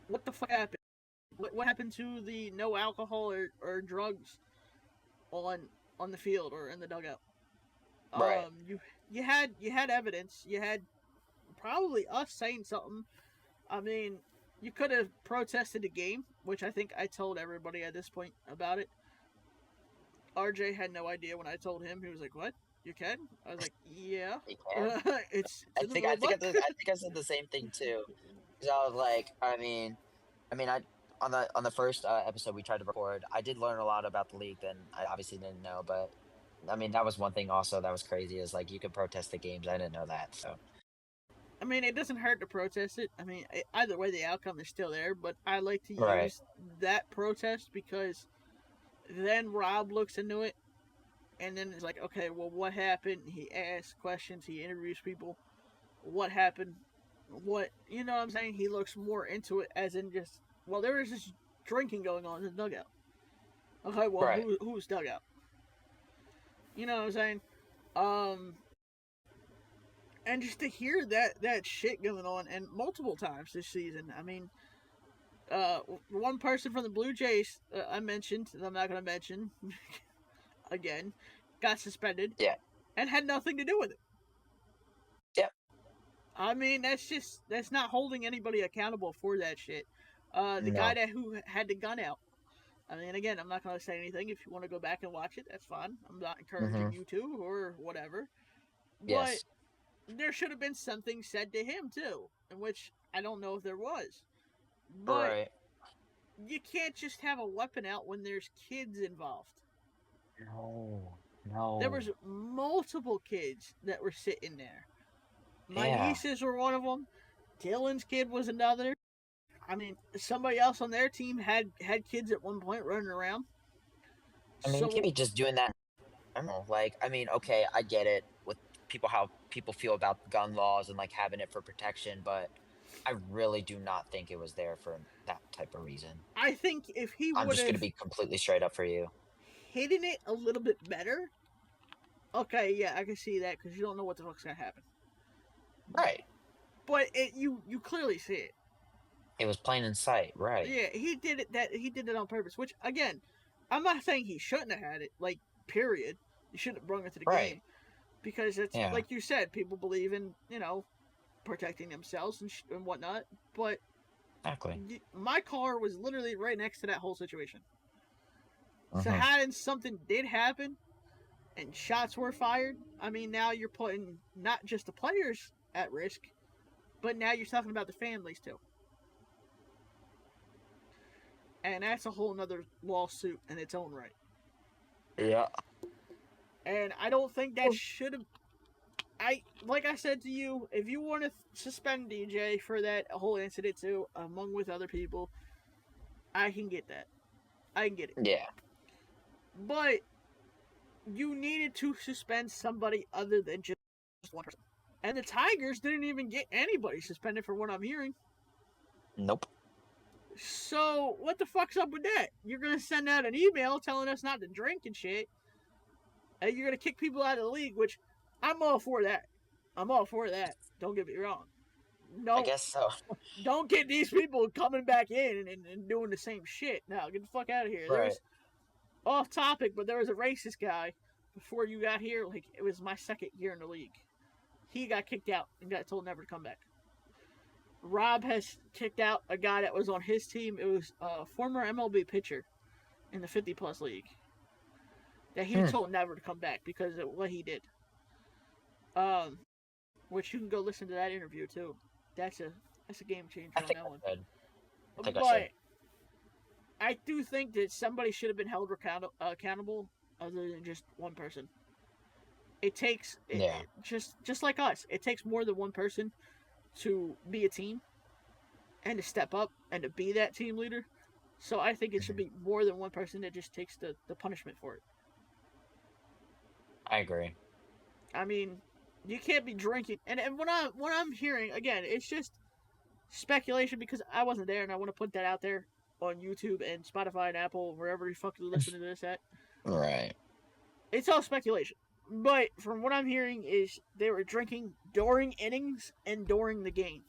what the fuck happened? What happened to the no alcohol or drugs on on the field or in the dugout? Right. You had evidence. You had probably us saying something. I mean, you could have protested the game, which I think I told everybody at this point about it. RJ had no idea when I told him. He was like, "What? You can?" I was like, "Yeah, You can. it's I in the think rule book." I think I said the same thing too. 'Cause I was like, I on the first episode we tried to record, I did learn a lot about the league. Then I obviously didn't know, but I mean that was one thing also that was crazy is like you could protest the games. I didn't know that. So I mean, it doesn't hurt to protest it. I mean, either way, the outcome is still there. But I like to right, use that protest because then Rob looks into it and then it's like, okay, well, what happened? He asks questions, he interviews people. What happened? What, you know what I'm saying? He looks more into it as in just, well, there was this drinking going on in the dugout. Okay, well, right. who's dugout? You know what I'm saying? Um, and just to hear that shit going on, and multiple times this season. I mean, one person from the Blue Jays I mentioned, that I'm not going to mention again, got suspended Yeah, and had nothing to do with it. yeah. I mean, that's not holding anybody accountable for that shit. The guy No. who had the gun out. I mean, again, I'm not going to say anything. If you want to go back and watch it, that's fine. I'm not Mm-hmm. encouraging you to or whatever. But Yes. there should have been something said to him too, in which I don't know if there was. But Right. you can't just have a weapon out when there's kids involved. No. There No. was multiple kids that were sitting there. My Yeah. nieces were one of them. Dylan's kid was another. I mean, somebody else on their team had kids at one point running around. I mean, you can't So be just doing that. I don't know. Like, I mean, okay, I get it with people how people feel about gun laws and like having it for protection, but I really do not think it was there for that type of reason. I think if he I'm would just gonna have be completely straight up for you. hidden it a little bit better, okay, yeah, I can see that because you don't know what the fuck's gonna happen. Right. But you clearly see it. It was plain in sight. Right. Yeah, he did it on purpose. Which again, I'm not saying he shouldn't have had it. Like, period. You shouldn't have brought it to the Right. game because it's Yeah. like you said, people believe in protecting themselves and whatnot. But Exactly. my car was literally right next to that whole situation. So Mm-hmm. had something did happen and shots were fired, I mean now you're putting not just the players at risk, but now you're talking about the families too. And that's a whole nother lawsuit in its own right. Yeah. And I don't think that should have. I like I said to you, if you want to suspend DJ for that whole incident too, among with other people, I can get that. I can get it. Yeah. But you needed to suspend somebody other than just one person. And the Tigers didn't even get anybody suspended for what I'm hearing. Nope. So what the fuck's up with that? You're gonna send out an email telling us not to drink and shit, and you're gonna kick people out of the league, which I'm all for that. I'm all for that. Don't get me wrong. I No, guess so. don't get these people coming back in and doing the same shit. Now, get the fuck out of here. There Right. was off topic, but there was a racist guy before you got here. Like, it was my second year in the league. He got kicked out and got told never to come back. Rob has kicked out a guy that was on his team. It was a former MLB pitcher in the 50 plus league that he was Hmm. told never to come back because of what he did. Um, which you can go listen to that interview too. That's a game changer I on think that I one. should. I think I should. But I do think that somebody should have been held accountable other than just one person. It takes Yeah. just like us. It takes more than one person to be a team and to step up and to be that team leader. So I think it should Mhm. be more than one person that just takes the punishment for it. I agree. I mean, you can't be drinking. And what I'm hearing again, it's just speculation because I wasn't there, and I want to put that out there on YouTube and Spotify and Apple, wherever you fucking listen to this at. Right. It's all speculation. But from what I'm hearing is they were drinking during innings and during the game.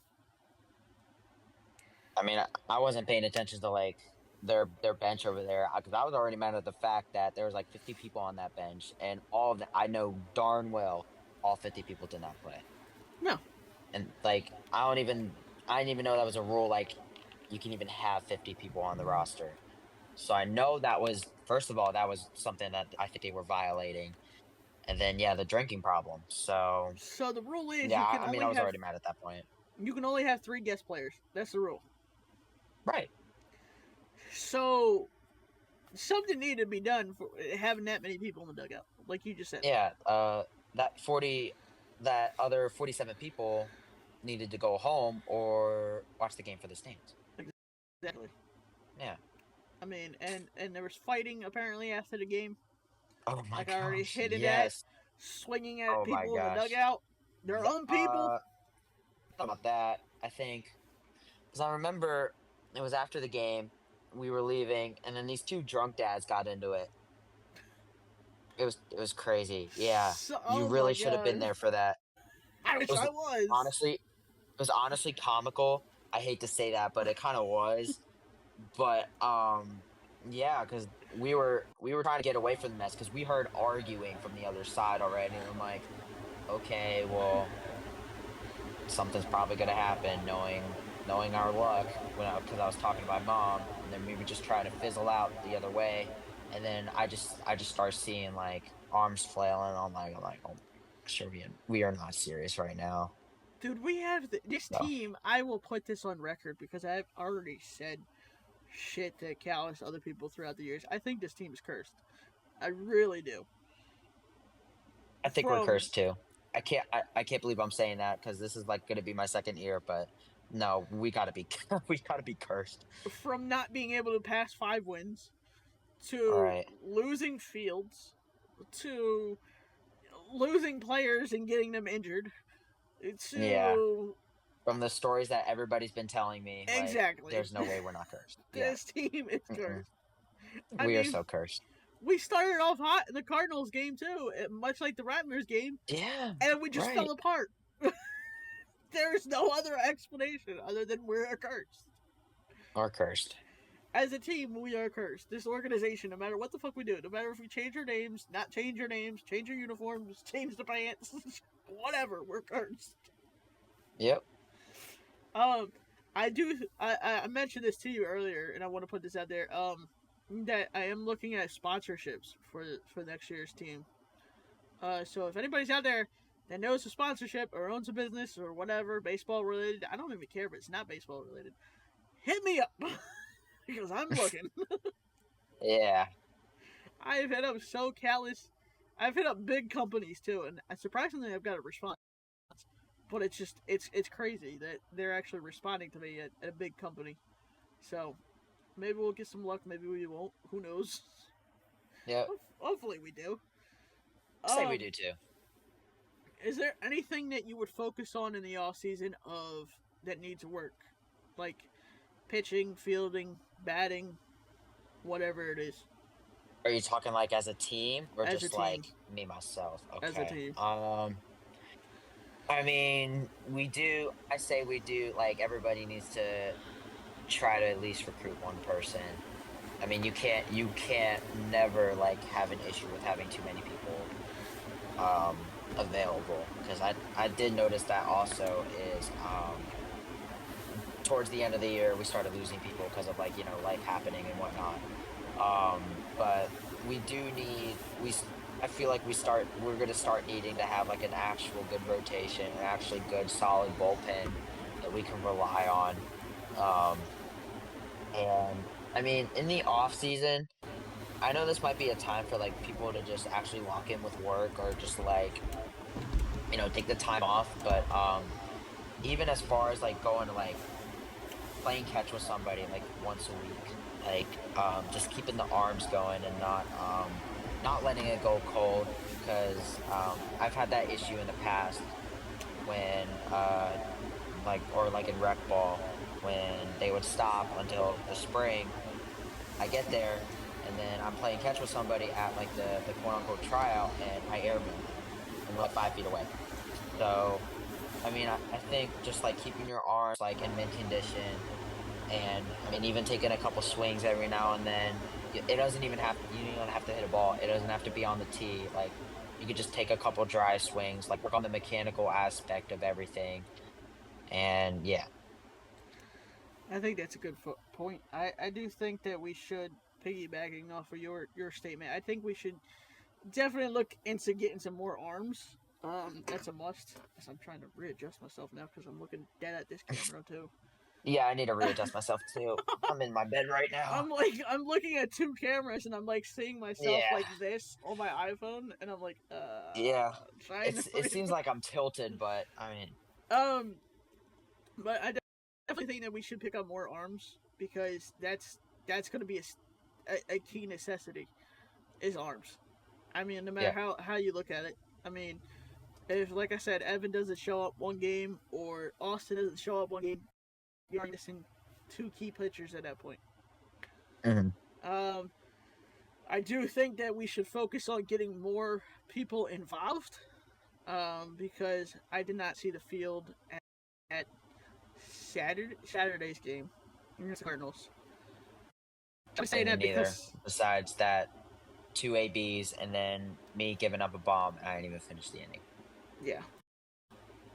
I mean, I wasn't paying attention to like their bench over there because I was already mad at the fact that there was like 50 people on that bench, and all of the, I know darn well all 50 people did not play, No. and like I didn't even know that was a rule. Like you can even have 50 people on the roster. So I know that was first of all that was something that I think they were violating, and then yeah, the drinking problem. So So the rule is yeah, I mean I was already mad at that point. you can only have 3 guest players. That's the rule. Right. So something needed to be done for having that many people in the dugout, like you just said. Yeah. That 40, that other 47 people needed to go home or watch the game for the stands. Exactly. Yeah. I mean, and there was fighting apparently after the game. Oh my Like I already gosh. hinted at, Yes. swinging at Oh my people in the gosh. dugout. Their The, own people. about that, I think, because I remember it was after the game, we were leaving, and then these two drunk dads got into it. It was crazy. Yeah. So, You oh my really should have been god. there for that. I It wish was I was. honestly, it was honestly comical. I hate to say that, but it kind of was. But yeah, because we were trying to get away from the mess because we heard arguing from the other side already, and I'm like, okay, well, something's probably gonna happen, knowing our luck. Because I was talking to my mom, and then we would just try to fizzle out the other way, and then I just start seeing like arms flailing. I'm like, oh, sure, we are not serious right now. Dude, we have this So team. I will put this on record because I've already said shit to callous other people throughout the years. I think this team is cursed. I really do. I think we're From cursed too. I can't believe I'm saying that because this is like going to be my second year, but no, we gotta be we gotta be cursed. from not being able to pass 5 wins All to right. losing fields to losing players and getting them injured Yeah. to From the stories that everybody's been telling me, like, exactly. there's no way we're not cursed. Yeah. This team is Mm-mm. cursed. I We are mean, so cursed. we started off hot in the Cardinals game too, much like the Rattlers game, Yeah. and we just fell Right. apart. There's no other explanation other than we're cursed. Or cursed. As a team, we are cursed. This organization, no matter what the fuck we do, no matter if we change our names, not change our names, change our uniforms, change the pants, whatever, we're cursed. Yep. Um, I do. I mentioned this to you earlier, and I want to put this out there. That I am looking at sponsorships for next year's team. So if anybody's out there that knows a sponsorship or owns a business or whatever, baseball related, I don't even care if it's not baseball related. Hit me up because I'm looking. Yeah. I've hit up so callous. I've hit up big companies too, and surprisingly, I've got a response. But it's just it's crazy that they're actually responding to me at a big company. So maybe we'll get some luck. Maybe we won't. Who knows? Yep. Hopefully we do. Say we do too. Is there anything that you would focus on in the off season of that needs work, like pitching, fielding, batting, whatever it is? Are you talking like as a team or As a just team. like me myself? As a Okay. team. I mean, we do. I say we do. Like everybody needs to try to at least recruit one person. I mean, you can't never like have an issue with having too many people available because I did notice that also is towards the end of the year we started losing people because of like life happening and whatnot. But we do need we. I feel like we're gonna start needing to have like an actual good rotation, an actually good solid bullpen that we can rely on. And I mean, in the off season, I know this might be a time for like people to just actually lock in with work or just like, take the time off, but even as far as like going to like playing catch with somebody like once a week, like just keeping the arms going and not letting it go cold because I've had that issue in the past when like or like in rec ball when they would stop until the spring. I get there and then I'm playing catch with somebody at like the quote unquote tryout and I airman and we're like 5 feet away. So I mean I think just like keeping your arms like in mint condition and I mean even taking a couple swings every now and then. It doesn't even have you don't have to hit a ball. It doesn't have to be on the tee. Like you could just take a couple dry swings, like work on the mechanical aspect of everything. And yeah, I think that's a good point. I do think that we should, piggybacking off of your statement, I think we should definitely look into getting some more arms. That's a must. As I'm trying to readjust myself now because I'm looking dead at this camera too. yeah, I need to readjust myself too. I'm in my bed right now. I'm looking at two cameras and I'm like seeing myself Yeah, like this on my iPhone and I'm like yeah. trying to It seems like I'm tilted, but I mean, um but I definitely think that we should pick up more arms because that's going to be a key necessity is arms. I mean, no matter yeah, how you look at it. I mean, if like I said, Evan doesn't show up one game or Austin doesn't show up one game, you're missing two key pitchers at that point. hmm Um, I do think that we should focus on getting more people involved because I did not see the field at Saturday's game against the Cardinals. I'm saying and that neither. because Besides that, two ABs and then me giving up a bomb, and I didn't even finish the inning. yeah,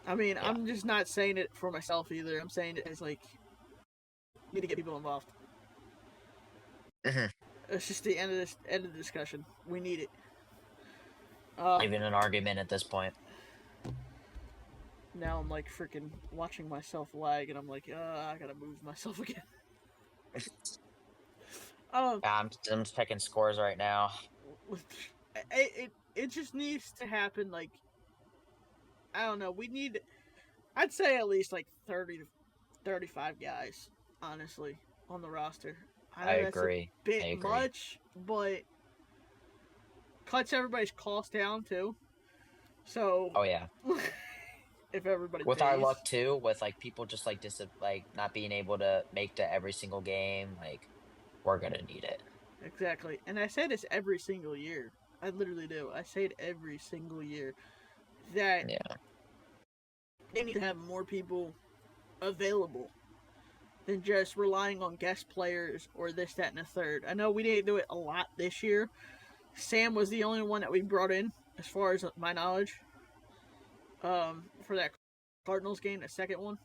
I mean Yeah. I'm just not saying it for myself either. I'm saying it as like need to get people involved. Mhm. It's just the end of the discussion. We need it. Even an argument at this point. Now I'm like freaking watching myself lag, and I'm like, I gotta move myself again. um, I'm checking scores right now. it just needs to happen. Like I don't know. We need. I'd say at least like 30 to 35 guys, honestly, on the roster. I I know that's a agree. I bit agree. much, but cuts everybody's cost down too. So Oh yeah. if everybody With our pays, luck too, with like people just like like not being able to make to every single game, like we're gonna need it. exactly. And I say this every single year. I literally do. I say it every single year that Yeah. they need to have more people available than just relying on guest players or this, that, and the third. I know we didn't do it a lot this year. Sam was the only one that we brought in, as far as my knowledge, for that Cardinals game, the second one.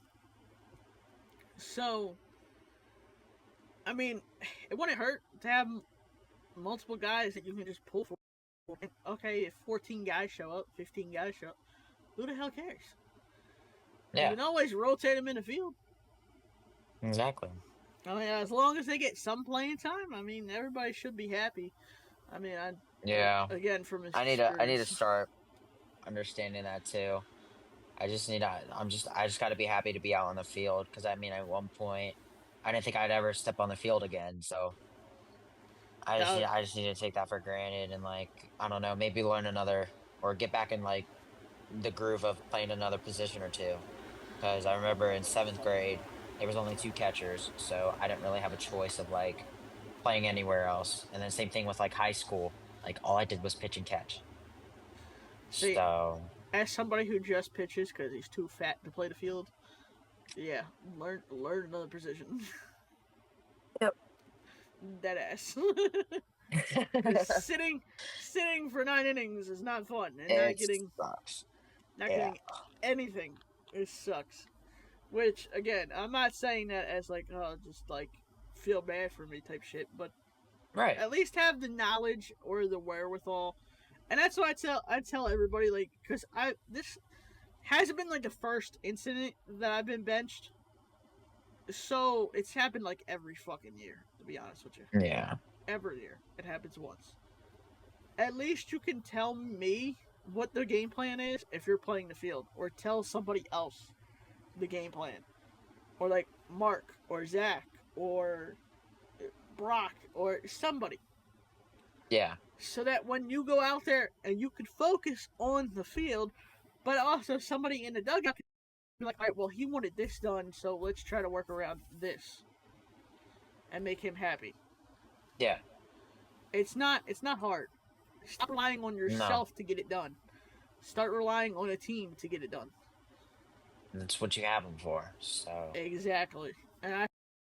So, I mean, it wouldn't hurt to have multiple guys that you can just pull for. Okay, if 14 guys show up, 15 guys show up, who the hell cares? You Yeah. can always rotate them in the field. Exactly. I mean, as long as they get some playing time, I mean, everybody should be happy. I mean, Yeah. again from I need to experience. start understanding that too. I just got to be happy to be out on the field because I mean at one point I didn't think I'd ever step on the field again. So Uh, I just need to take that for granted and like I don't know, maybe learn another or get back in like the groove of playing another position or two. Because I remember in seventh grade there was only two catchers, so I didn't really have a choice of like playing anywhere else. And then same thing with like high school, like all I did was pitch and catch. See, So as somebody who just pitches because he's too fat to play the field, yeah, learn another position. yep. Dead ass. Because sitting for 9 innings is not fun, and It sucks. not Yeah. getting anything, it sucks. Which again, I'm not saying that as like just like feel bad for me type shit, but Right. at least have the knowledge or the wherewithal. And that's what I tell everybody, like, because I this hasn't been like the first incident that I've been benched. So it's happened like every fucking year, to be honest with you. Yeah. every year. It happens once. At least you can tell me what the game plan is if you're playing the field, or tell somebody else the game plan, or like Mark or Zach or Brock or somebody, Yeah. so that when you go out there and you can focus on the field, but also somebody in the dugout can be like, all right, well, he wanted this done, so let's try to work around this and make him happy. Yeah. It's not hard. Stop relying on No. yourself to get it done. Start relying on a team to get it done. That's what you have them for. So. Exactly. And I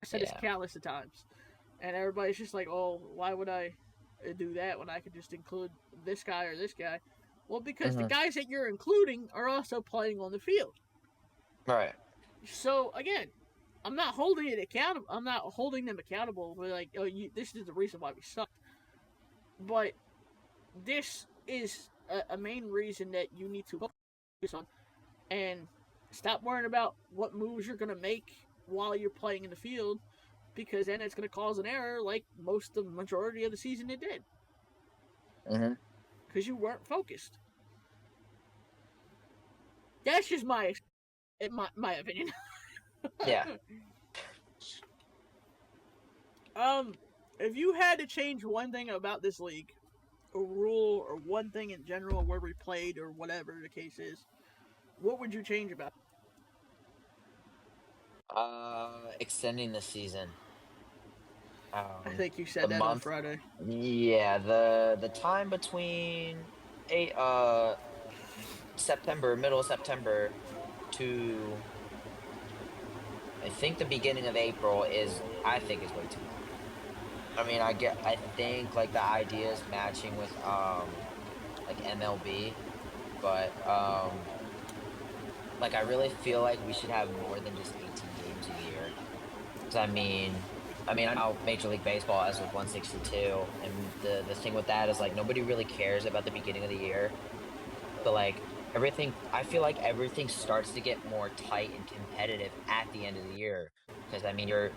said this Yeah. countless of times. And everybody's just like, oh, why would I do that when I could just include this guy or this guy? Well, because the guys that you're including are also playing on the field. Right. So again, I'm not holding it accountable. I'm not holding them accountable for like, oh, this is the reason why we sucked. But this is a main reason that you need to focus on and stop worrying about what moves you're gonna make while you're playing in the field, because then it's gonna cause an error like most of the majority of the season it did. Because you weren't focused. That's just my opinion. Yeah. If you had to change one thing about this league, a rule or one thing in general where we played or whatever the case is, what would you change about it? Extending the season. I think you said that on Friday. Yeah, the time between September, middle of September to I think the beginning of April is way too long. I mean, I think like the idea is matching with like MLB, but like I really feel like we should have more than just 18 games a year. 'Cause I know Major League Baseball has like 162, and the thing with that is like nobody really cares about the beginning of the year, but like I feel like everything starts to get more tight and competitive at the end of the year, because I mean you're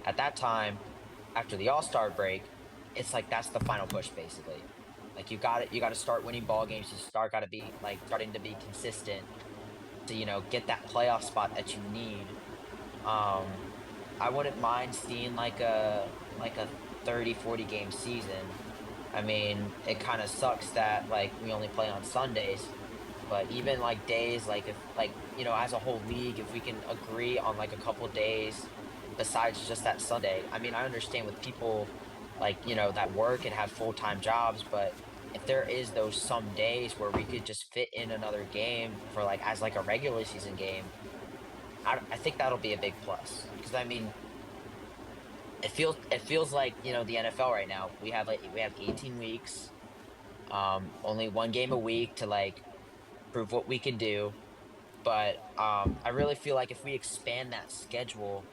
at that time after the All-Star break, it's like that's the final push basically. Like you got to start winning ball games. You got to be like starting to be consistent to get that playoff spot that you need. I wouldn't mind seeing like a 30-40 game season. I mean, it kind of sucks that like we only play on Sundays, but even like days like if like as a whole league, if we can agree on like a couple days besides just that Sunday. I mean, I understand with people like that work and have full-time jobs, but if there is those some days where we could just fit in another game for like as like a regular season game, I think that'll be a big plus, because I mean it feels like the NFL right now, we have 18 weeks, only one game a week to like prove what we can do, but I really feel like if we expand that schedule,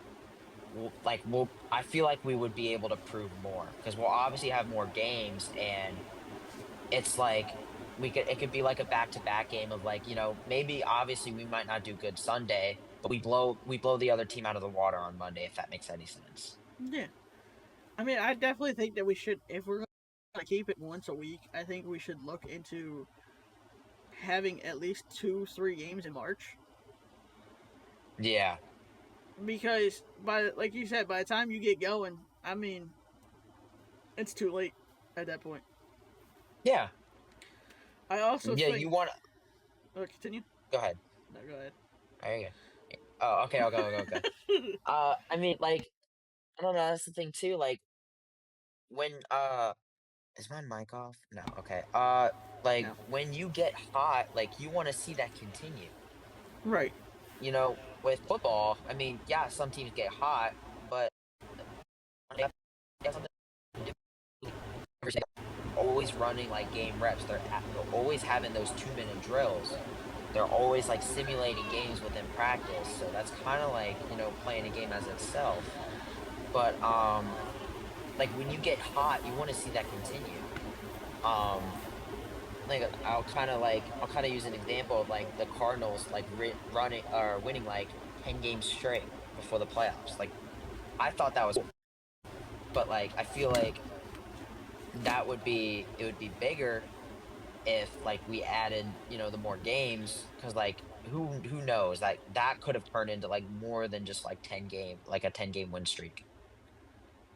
I feel like we would be able to prove more, because we'll obviously have more games, and it's like it could be like a back-to-back game of like maybe obviously we might not do good Sunday, but we blow the other team out of the water on Monday, if that makes any sense. Yeah. I mean, I definitely think that we should, if we're going to keep it once a week, I think we should look into having at least 2-3 games in March. Yeah. Because like you said, by the time you get going, I mean, it's too late at that point. Yeah. I also think... you want to... Oh, continue? Go ahead. No, go ahead. There you go. Oh, okay, I'll go. I mean, like, I don't know, that's the thing too, like, when, is my mic off? No, okay. Like, No. when you get hot, like, you want to see that continue. Right. With football, I mean, yeah, some teams get hot, but always running like game reps. They're always having those 2-minute drills. They're always like simulating games within practice. So that's kind of like playing a game as itself. But like when you get hot, you want to see that continue. Like I'll kind of use an example of like the Cardinals like winning like 10 games straight before the playoffs. Like I thought that was cool. But like I feel like it would be bigger if like we added, the more games, because like who knows, like that could have turned into like more than just like 10 game win streak.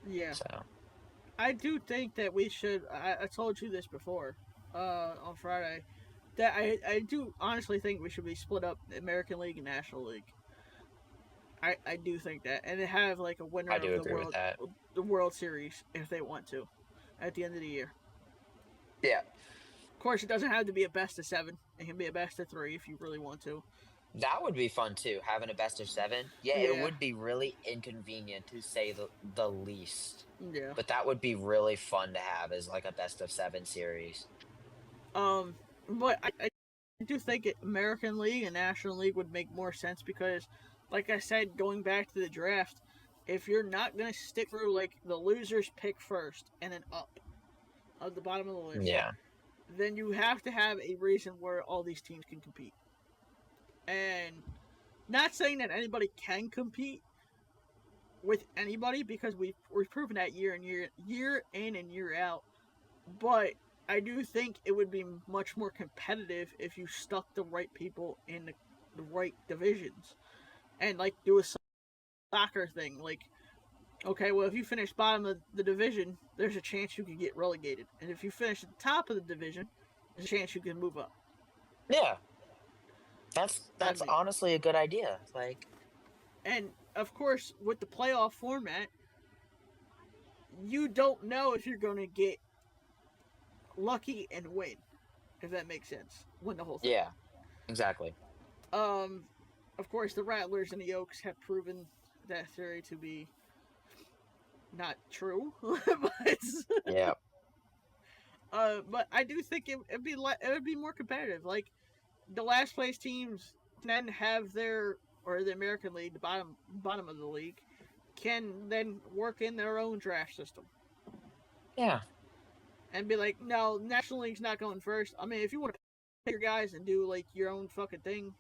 Yeah. So I do think that we should. I told you this before, on Friday, that I do honestly think we should be split up American League and National League. I do think that, and have like a winner I of do agree with that. the World Series if they want to, at the end of the year. Yeah, Of course, it doesn't have to be a best of 7. It can be a best of 3 if you really want to. that would be fun too, having a best of 7. Yeah, it Yeah, would be really inconvenient to say the least, yeah. but that would be really fun to have as like a best of 7 series. Um, but I do think American League and National League would make more sense because, like I said, going back to the draft, if you're not gonna stick through like the losers pick first and then up at the bottom of the list, Yeah, then you have to have a reason where all these teams can compete. And not saying that anybody can compete with anybody because we've proven that year in and year out. But I do think it would be much more competitive if you stuck the right people in the right divisions and like do a soccer thing. Like, okay, well, if you finish bottom of the division, there's a chance you could get relegated, and if you finish at the top of the division, there's a chance you can move up. yeah, that's I that's mean, honestly a good idea. Like, and of course, with the playoff format, you don't know if you're going to get lucky and win, if that makes sense. Win the whole thing. yeah, exactly. Um, of course, the Rattlers and the Oaks have proven that theory to be not true, Yeah, but I do think it would be more competitive. Like the last place teams then have or the American League, the bottom of the league, can then work in their own draft system yeah. and be like, no, National League's not going first. I mean, if you want to pick your guys and do like your own fucking thing,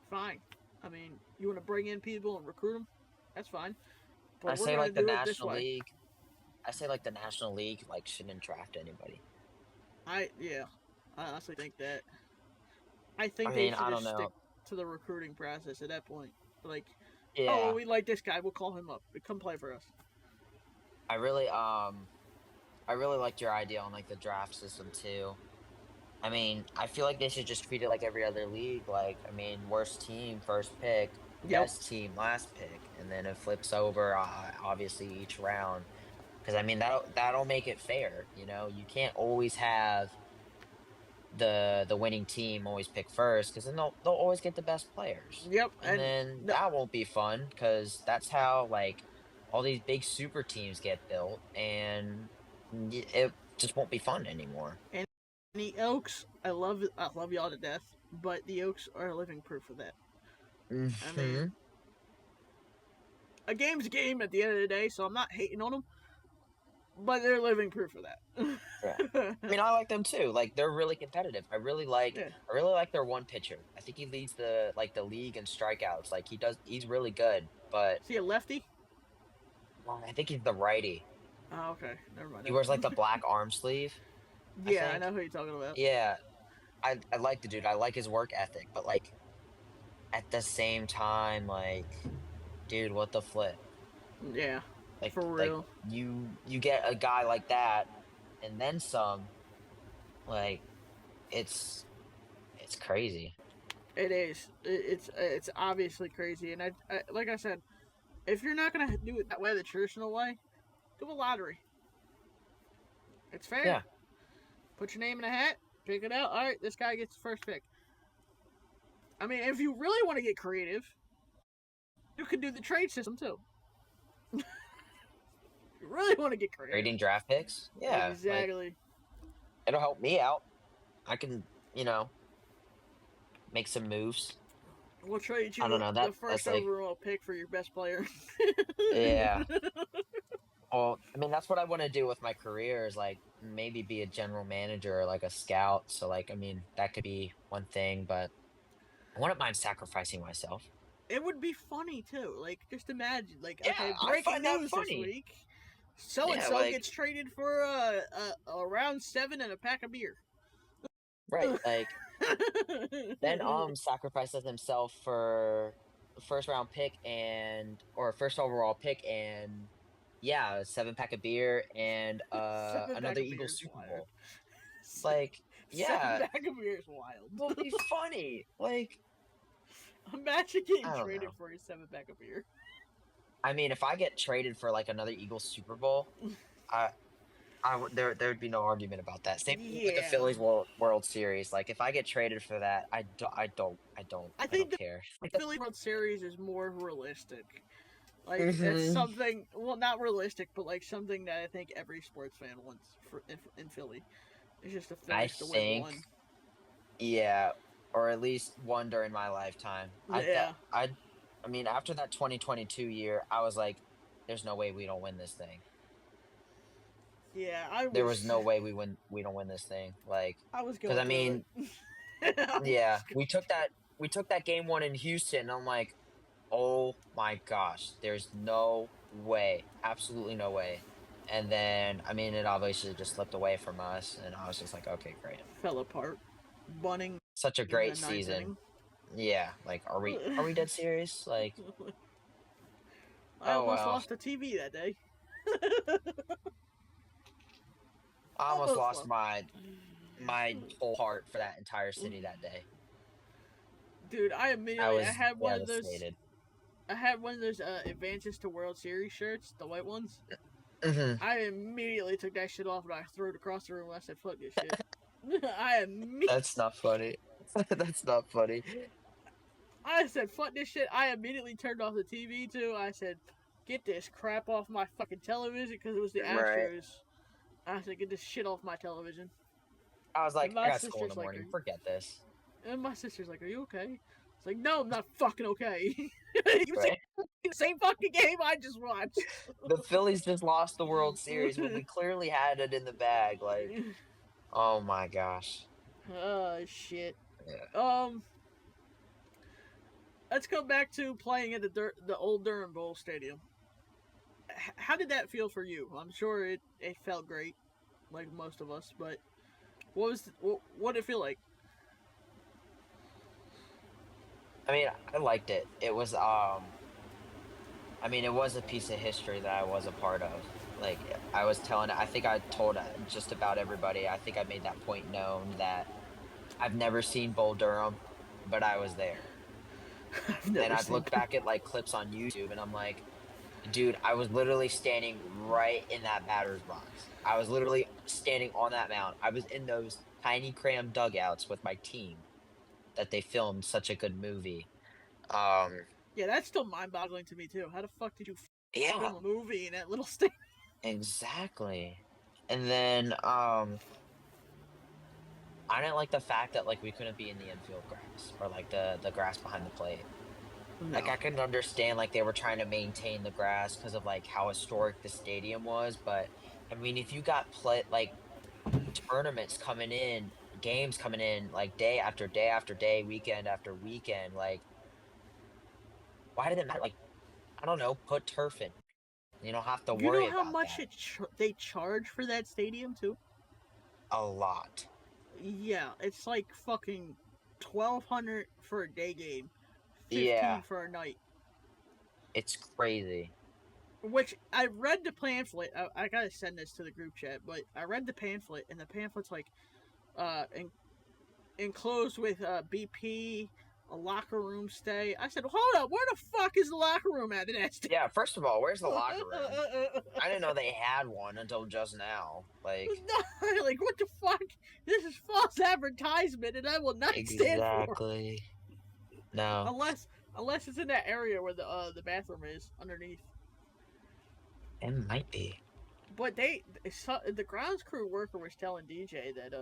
fine. I mean, you want to bring in people and recruit them, that's fine. I But we're say gonna like the do it this National way. League. I say like the National League like shouldn't draft anybody. Yeah, I honestly think that. I think I they mean, should I don't just stick know. to the recruiting process at that point. Like, oh, Yeah, we like this guy, we'll call him up. Come play for us. I really I really liked your idea on like the draft system too. I mean, I feel like they should just treat it like every other league. Like, I mean, worst team first pick, Yep. best team last pick, and then it flips over obviously each round. Because I mean that'll make it fair. You can't always have the winning team always pick first, because then they'll always get the best players, Yep. and And then no, that won't be fun because that's how like all these big super teams get built, and it just won't be fun anymore. and the Oaks, I love y'all to death, but the Oaks are living proof of that. I mean, Hmm. a game's a game at the end of the day, so I'm not hating on them, but they're living proof of Yeah. that. I mean, I like them too. Like they're really competitive. Yeah. I really like their one pitcher. I think he leads the league in strikeouts. Like he's really good, but See a lefty? I think he's the righty. Oh, okay. Never mind. He wears like the black arm sleeve, I Yeah, I think. know who you're talking about. Yeah, I like the dude. I like his work ethic, but like at the same time, like, dude, what the flip? Yeah, Like for like real. you get a guy like that, and then some. Like it's crazy. It is. It's obviously crazy, and I like I said, if you're not gonna do it that way, the traditional way, do a lottery. It's fair. Yeah, Put your name in a hat, pick it out. All right, this guy gets the first pick. I mean, if you really want to get creative, you could do the trade system too. You really want to get creative. grading draft picks. Yeah, like Exactly. it'll help me out. I can, you know, make some moves. We'll trade I don't you know. the That's first like, overall pick for your best player. yeah. Well, I mean, that's what I want to do with my career, is like maybe be a general manager or like a scout. So like, I mean, that could be one thing, but I wouldn't mind sacrificing myself. It would be funny too. Like, just imagine, like, Yeah, okay, I breaking find that news this funny. week. So and Yeah, so like gets traded for a round 7 and a pack of beer. right, like then sacrifices himself for first round pick and or first overall pick and yeah, a 7 pack of beer and Seven pack another of beer Eagles is Super wild. Bowl. Like, Seven yeah, pack of beer is wild. will be funny. Like, Imagine getting I don't traded know. for a 7 pack of beer. I mean, if I get traded for like another Eagles Super Bowl, I there would be no argument about that. Same thing with the Yeah. Phillies World Series. Like if I get traded for that, I I don't think the care. Philly World Series is more realistic. Like, it's Hmm. something, well, not realistic, but like something that I think every sports fan wants in Philly. It's just the I Phillies to win think, one. yeah, or at least one during my lifetime. Yeah. I mean, after that 2022 year, I was like, there's no way we don't win this thing. Yeah, There was no way we don't win this thing. Like, I was because going I through mean, it. I yeah, was we took that game one in Houston. And I'm like, oh my gosh, there's no way, absolutely no way. And then, I mean, it obviously just slipped away from us, and I was just like, okay, great. fell apart. Bunning Such a in the great ninth season. inning. Yeah, like, are we dead serious? Like, I oh almost well, lost the TV that day. I almost Almost lost lost. my whole heart for that entire city that day. Dude, I I was had one of those. devastated. I had one of those advances to World Series shirts, the white ones. Hmm. I immediately took that shit off and I threw it across the room. And I said, "Fuck this shit." That's not funny. That's not funny. I said, "Fuck this shit." I immediately turned off the TV too. I said, "Get this crap off my fucking television," because it was the Right. Astros. I said, "Get this shit off my television." I was And like, I my got school in the sister's like, morning. Forget this. "Are you okay?" It's like, "No, I'm not fucking okay." You see Right. the same fucking game I just watched. The Phillies just lost the World Series when we clearly had it in the bag. Like, oh my gosh. Oh shit. Yeah. Um, let's go back to playing at the old Durham Bowl Stadium. How did that feel for you? I'm sure it felt great, like most of us. But what did it feel like? I mean, I liked it. It was I mean, it was a piece of history that I was a part of. Like I was telling, I think I told just about everybody. I think I made that point known that I've never seen Bull Durham, but I was there. I've And never I've seen. looked back at like clips on YouTube, and I'm like, dude, I was literally standing right in that batter's box. I was literally standing on that mound. I was in those tiny cram dugouts with my team that they filmed such a good movie. Um, Yeah, that's still mind-boggling to me too. How the fuck did you yeah, film a movie in that little state? exactly. And then I didn't like the fact that like we couldn't be in the infield grass or like the grass behind the plate. Like No. I can understand like they were trying to maintain the grass because of like how historic the stadium was, but I mean if you got play like tournaments coming in, games coming in like day after day after day, weekend after weekend, like why did it matter? Like I don't know, put turf in. You don't have to You know worry how about much that. they charge for that stadium too? A lot. Yeah, it's like fucking 1,200 for a day game, Yeah, 15 for a night. it's crazy. Which I read the pamphlet. I gotta send this to the group chat, but I read the pamphlet, and the pamphlet's like, enclosed with BP, a locker room stay. I said, hold up, where the fuck is the locker room at in that stadium? Yeah, first of all, where's the locker room? I didn't know they had one until just now. Like, Like, what the fuck? This is false advertisement, and I will not stand for it. exactly. No, Unless it's in that area where the bathroom is underneath. it might be. But the grounds crew worker was telling DJ that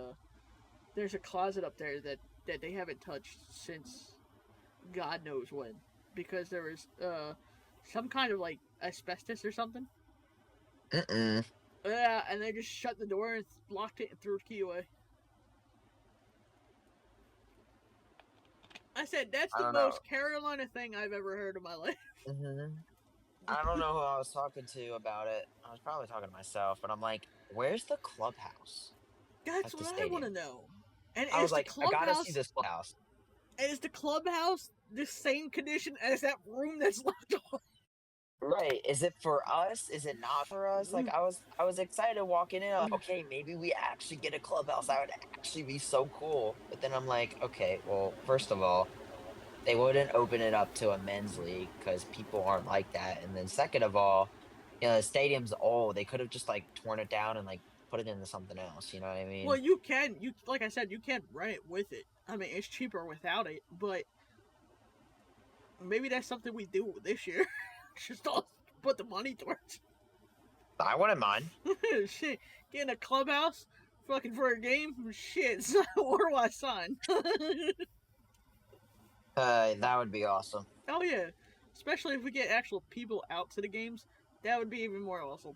there's a closet up there that they haven't touched since God knows when, because there was some kind of like asbestos or something. Mm-mm. Yeah, and they just shut the door and locked it and threw the key away. I said that's I the don't know. most Carolina thing I've ever heard in my life. Hmm. I don't know who I was talking to about it. I was probably talking to myself, but I'm like, where's the clubhouse That's at the what I want to stadium? know. And I was like, I gotta see this clubhouse. is the clubhouse the same condition as that room that's left on? Right. Is it for us? Is it not for us? Like I was excited walking in. Like, okay, maybe we actually get a clubhouse. That would actually be so cool. But then I'm like, okay, well, first of all, they wouldn't open it up to a men's league because people aren't like that. And then second of all, the stadium's old. They could have just like torn it down and like put it into something else. You know what I Well, mean? you like I said, you can rent it with it. I mean, it's cheaper without it, but maybe that's something we do this year. Just all put the money towards I wouldn't mind. shit. Getting a clubhouse, fucking for a game, shit. Where do I sign? That would be awesome. Oh yeah, especially if we get actual people out to the games, that would be even more awesome.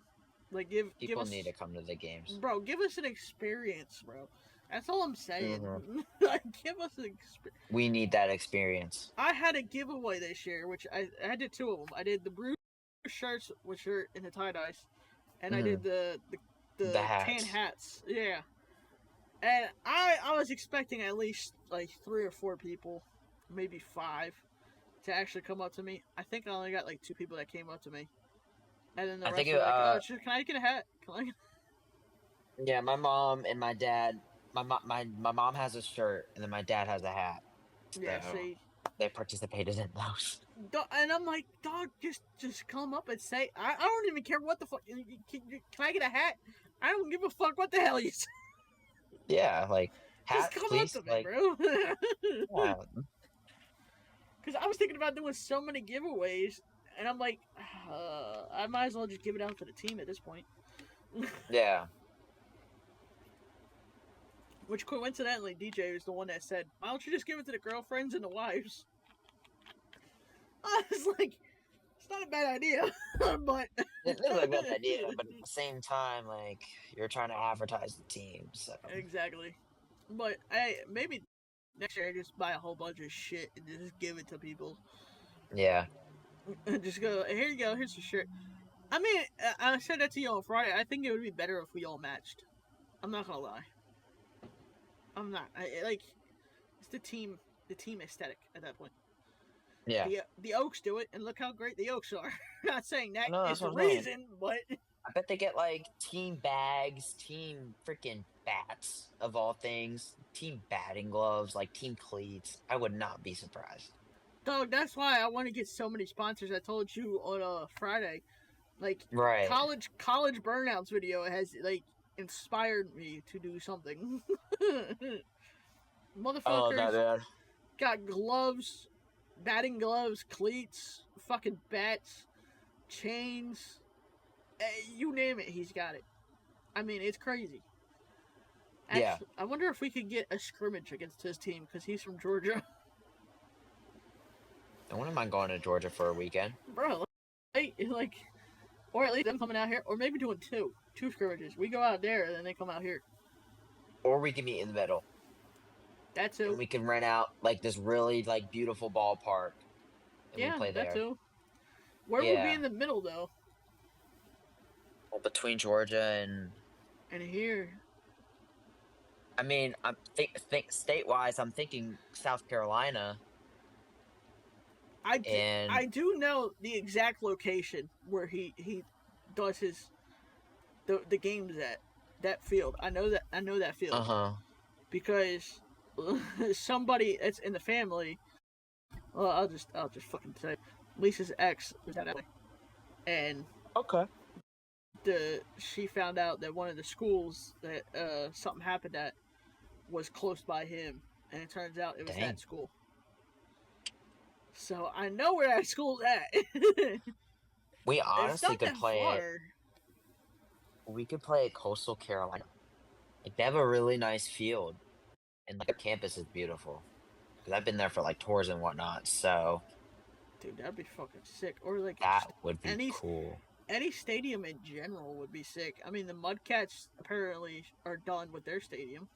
Like give People us, need to come to the games. bro, give us an experience, bro. That's all I'm saying. Hmm. Like, give us an experience. We need that experience. I had a giveaway this year, which I did two of them. I did the BREW shirts with shirt and the tie dyes, and I Hmm. did the The tan hats. hats. Yeah, and I was expecting at least like 3 or 4 people, maybe 5, to actually come up to me. I think I only got like 2 people that came up to me, and then the I think rest it, were like, "Oh, can I get a hat? Can I?" yeah, my mom and my dad. My mom has a shirt, and then my dad has a hat. Yeah, So see, they participated in those. and I'm like, dog, just come up and say, I don't even care what the fuck. Can I get a hat? I don't give a fuck what the hell you say. Yeah, like Just hats, come up please. to me, Like, bro. yeah, Because I was thinking about doing so many giveaways, and I'm like, I might as well just give it out to the team at this point. yeah. Which coincidentally, DJ was the one that said, "Why don't you just give it to the girlfriends and the wives?" I was like, "It's not a bad idea," but It is a good idea, but at the same time, like you're trying to advertise the team. So exactly. But I maybe next year I just buy a whole bunch of shit and just give it to people. yeah, Just go, here you go, here's your shirt. I mean, I said that to you on Friday. I think it would be better if we all matched. I'm not gonna lie. I'm not. Like, it's the team aesthetic at that point. yeah. The Oaks do it, and look how great the Oaks are. Not saying that No, is that's the what I'm saying. reason, but I bet they get like team bags, team freaking bats of all things, team batting gloves, like team cleats. I would not be surprised. dog, that's why I want to get so many sponsors. I told you on Friday, like Right. college burnouts video has like inspired me to do something. I love that, Motherfuckers man. got gloves, batting gloves, cleats, fucking bats, chains, you name it, he's got it. I mean, it's crazy. Yeah. Actually, I wonder if we could get a scrimmage against his team because he's from Georgia. I wouldn't mind going to Georgia for a weekend. Bro, like, or at least them coming out here, or maybe doing two scrimmages. We go out there and then they come out here. Or we can meet in the middle. That And too. we can rent out like this really like beautiful ballpark and we Yeah, play that there. too. Where would be Yeah. in the middle though? Well, between Georgia and And here, I mean, I'm think state-wise, I'm thinking South Carolina and I do know the exact location where he does his the games at that field. I know that field uh-huh. because somebody that's in the family. Well, I'll just fucking say Lisa's ex was that way, and Okay. she found out that one of the schools that something happened at was close by him, and it turns out it was Dang. that school. So I know where that school's at. We It's honestly not could that play it. far. We could play at Coastal Carolina. Like they have a really nice field and like the campus is beautiful. Because I've been there for like tours and whatnot, so Dude, that'd be fucking sick. Or like that would be any cool. any stadium in general would be sick. I mean, the Mudcats apparently are done with their stadium,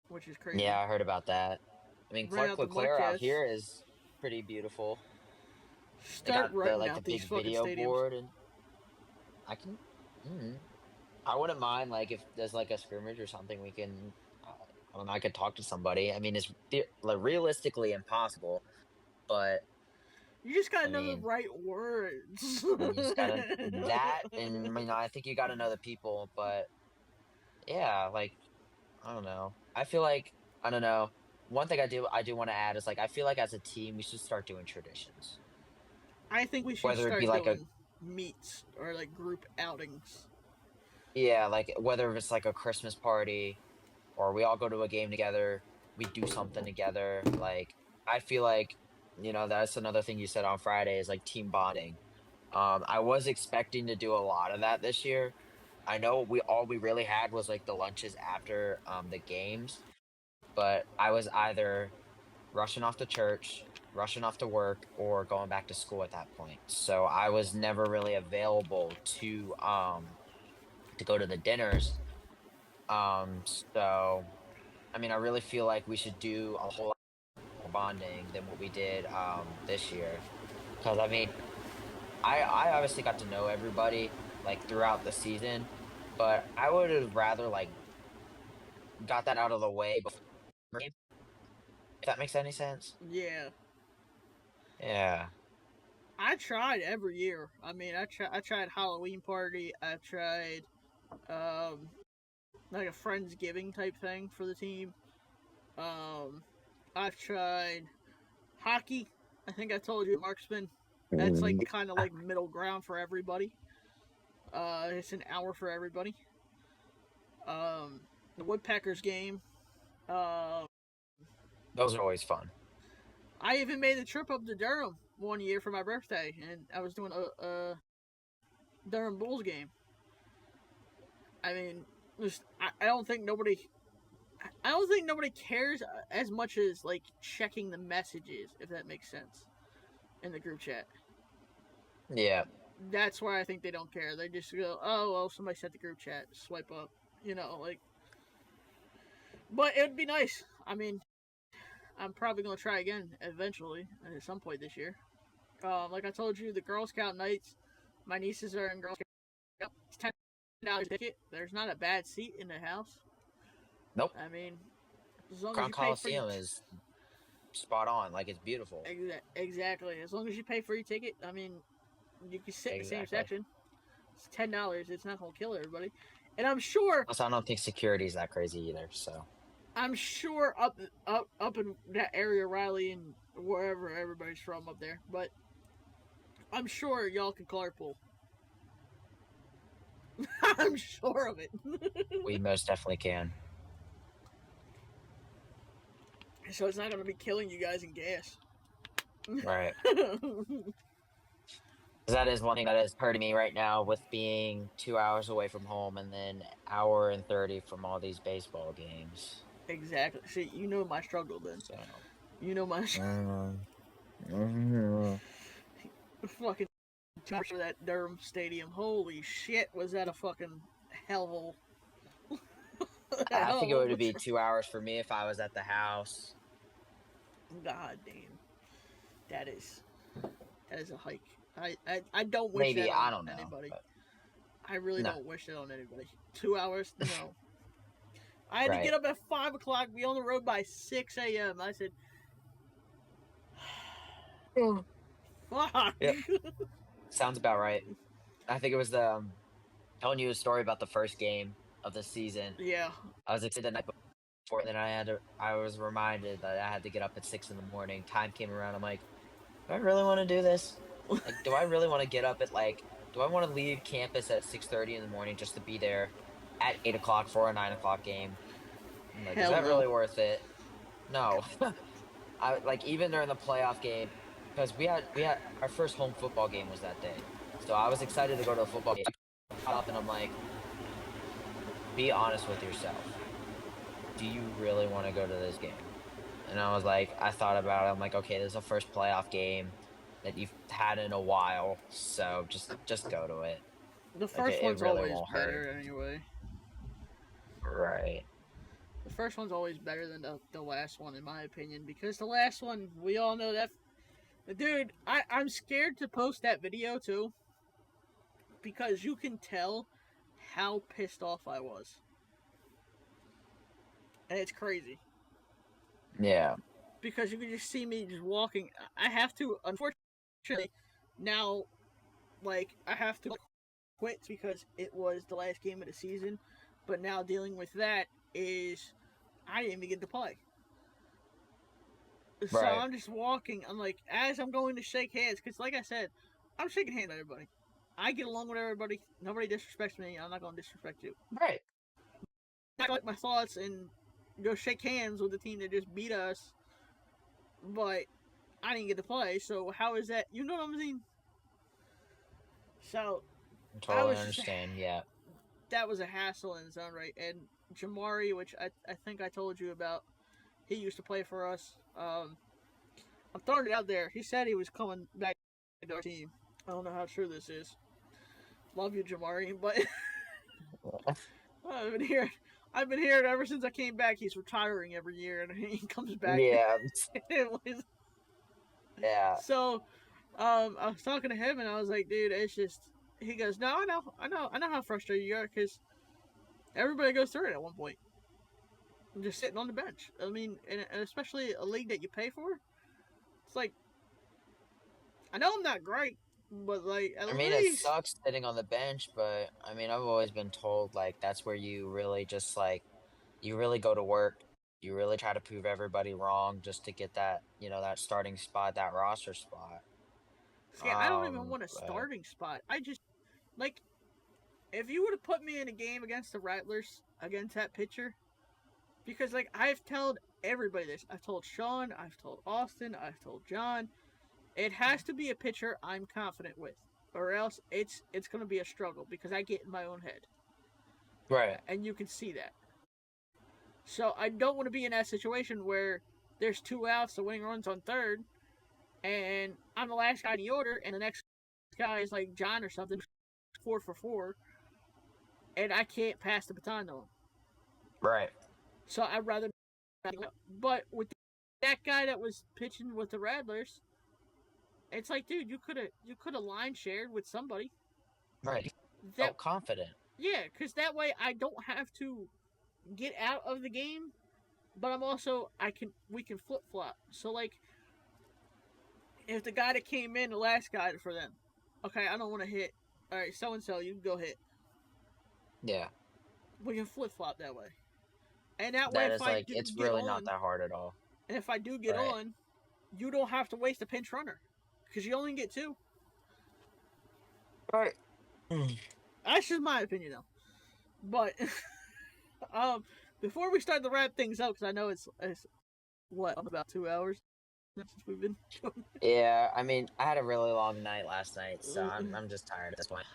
which is crazy. Yeah, I heard about that. I mean, Ran Clark out the LeClaire out Mudcats. here is pretty beautiful. They Start got the renting like the out these big fucking video stadiums. board, and I can. Mm, I wouldn't mind like if there's like a scrimmage or something. We can. I don't know. I could talk to somebody. I mean, it's like, realistically impossible, but You just gotta I know the mean, right words. you just gotta that, and I think you gotta know the people. But yeah, like I don't know. I feel like I don't know. One thing I do want to add is like I feel like as a team we should start doing traditions. I think we should Whether it be start like a doing meets or like group outings. yeah, like whether it's like a Christmas party or we all go to a game together, we do something together. Like I feel like that's another thing you said on Friday is like team bonding. I was expecting to do a lot of that this year. I know we really had was like the lunches after the games, but I was either rushing off to church, rushing off to work, or going back to school at that point. So I was never really available to go to the dinners. So I mean, I really feel like we should do a whole lot more bonding than what we did this year. Because I mean, I obviously got to know everybody like throughout the season, but I would have rather like got that out of the way before game, if that makes any sense. Yeah. Yeah. I tried every year. I mean, I tried Halloween party. I tried um like a friendsgiving type thing for the team. Um, I've tried hockey. I think I told you marksman. That's like Mm. kind of like middle ground for everybody. It's an hour for everybody. The Woodpeckers game. Uh, Those are always fun. I even made the trip up to Durham one year for my birthday, and I was doing a Durham Bulls game. I mean, I don't think nobody. I don't think nobody cares as much as like checking the messages, if that makes sense, in the group chat. Yeah. That's why I think they don't care. They just go, "Oh well, somebody sent the group chat. Swipe up." Like. But it would be nice. I mean, I'm probably gonna try again eventually at some point this year. Like I told you, the Girl Scout nights. My nieces are in Girl Scout. It's $10 ticket. There's not a bad seat in the house. Nope. I mean, as long as Crown you pay for your Coliseum is spot on. Like it's beautiful. exactly. As long as you pay for your ticket, I mean, you can sit in the same Exactly. section. It's $10. It's not gonna kill everybody. And I'm sure. Plus, I don't think security is that crazy either. So I'm sure up in that area, Riley and wherever everybody's from up there. But I'm sure y'all can carpool. I'm sure of it. we most definitely can. So it's not gonna be killing you guys in gas. Right. That is one thing that is hurting me right now with being 2 hours away from home and then hour and 30 from all these baseball games. Exactly. See, you know my struggle then. So, You know my mhm. fucking charge for that Durham stadium. Holy shit, was that a fucking hellhole? I think it Hell would be 2 hours for me if I was at the house. God damn. That is a hike. I don't wish Maybe, that on I don't know. anybody. But I really no, don't wish that on anybody. 2 hours? No. I had to right. get up at 5 o'clock, be on the road by 6 a.m. I said, fuck. Yep. Sounds about right. I think it was telling you a story about the first game of the season. Yeah. I was excited the night before, and then I was reminded that I had to get up at 6 in the morning. Time came around. I'm like, do I really want to do this? Like, do I really want to get up at like? Do I want to leave campus at 6:30 in the morning just to be there at 8 o'clock for a 9 o'clock game? I'm like, is Hell that no. really worth it? No. I like even during the playoff game because we had our first home football game was that day, so I was excited to go to a football game. I got up and I'm like, be honest with yourself. Do you really want to go to this game? And I was like, I thought about it. I'm like, okay, this is the first playoff game that you've had in a while, so just go to it. The Like first it one's really always won't hurt. better anyway. Right. The first one's always better than the last one, in my opinion, because the last one, we all know Dude, I'm scared to post that video too because you can tell how pissed off I was. And it's crazy. Yeah. Because you can just see me just walking. I have to, unfortunately, now, like, I have to quit because it was the last game of the season. But now dealing with that is I didn't even get to play. So Right. I'm just walking. I'm like, as I'm going to shake hands, because like I said, I'm shaking hands with everybody. I get along with everybody. Nobody disrespects me. I'm not going to disrespect you. Right. I collect my thoughts and go shake hands with the team that just beat us. But I didn't get to play, so how is that? You know what I'm saying? So I I totally was just understand. Yeah. that was a hassle in its own right. And Jamari, which I think I told you about, he used to play for us. I'm throwing it out there. He said he was coming back to our team. I don't know how true this is. Love you, Jamari, but I've been hearing. I've been hearing ever since I came back. He's retiring every year, and he comes back. Yeah. Yeah. So, I was talking to him, and I was like, "Dude, it's just." He goes, "No, I know how frustrated you are because everybody goes through it at one point. I'm just sitting on the bench. I mean, and especially a league that you pay for. It's like, I know I'm not great, but like at I mean, it least sucks sitting on the bench, but I mean, I've always been told like that's where you really just like you really go to work. You really try to prove everybody wrong just to get that, that starting spot, that roster spot. see, I don't even want a But starting spot. I just like if you would have put me in a game against the Rattlers against that pitcher, because like I've told everybody this. I've told Sean, I've told Austin, I've told John. It has to be a pitcher I'm confident with, or else it's going to be a struggle because I get in my own head, right, and you can see that. So I don't want to be in that situation where there's 2 outs, the winning run's on third, and I'm the last guy in the order, and the next guy is like John or something, 4 for 4, and I can't pass the baton to him. right. So I'd rather. But with that guy that was pitching with the Rattlers, it's like, dude, you could have line shared with somebody. Right. That Felt confident. Yeah, because that way I don't have to get out of the game, but I'm also we can flip flop. So like, if the guy that came in, the last guy for them, okay, I don't want to hit. All right, so and so, you can go hit. Yeah. We can flip flop that way, and that way That if is I like do it's get really not on, that hard at all. and if I do get Right. on, you don't have to waste a pinch runner because you only get 2. Right. That's just my opinion, though. But um, before we start to wrap things up, because I know it's what about 2 hours since we've been. Yeah, I mean, I had a really long night last night, so I'm just tired at this point.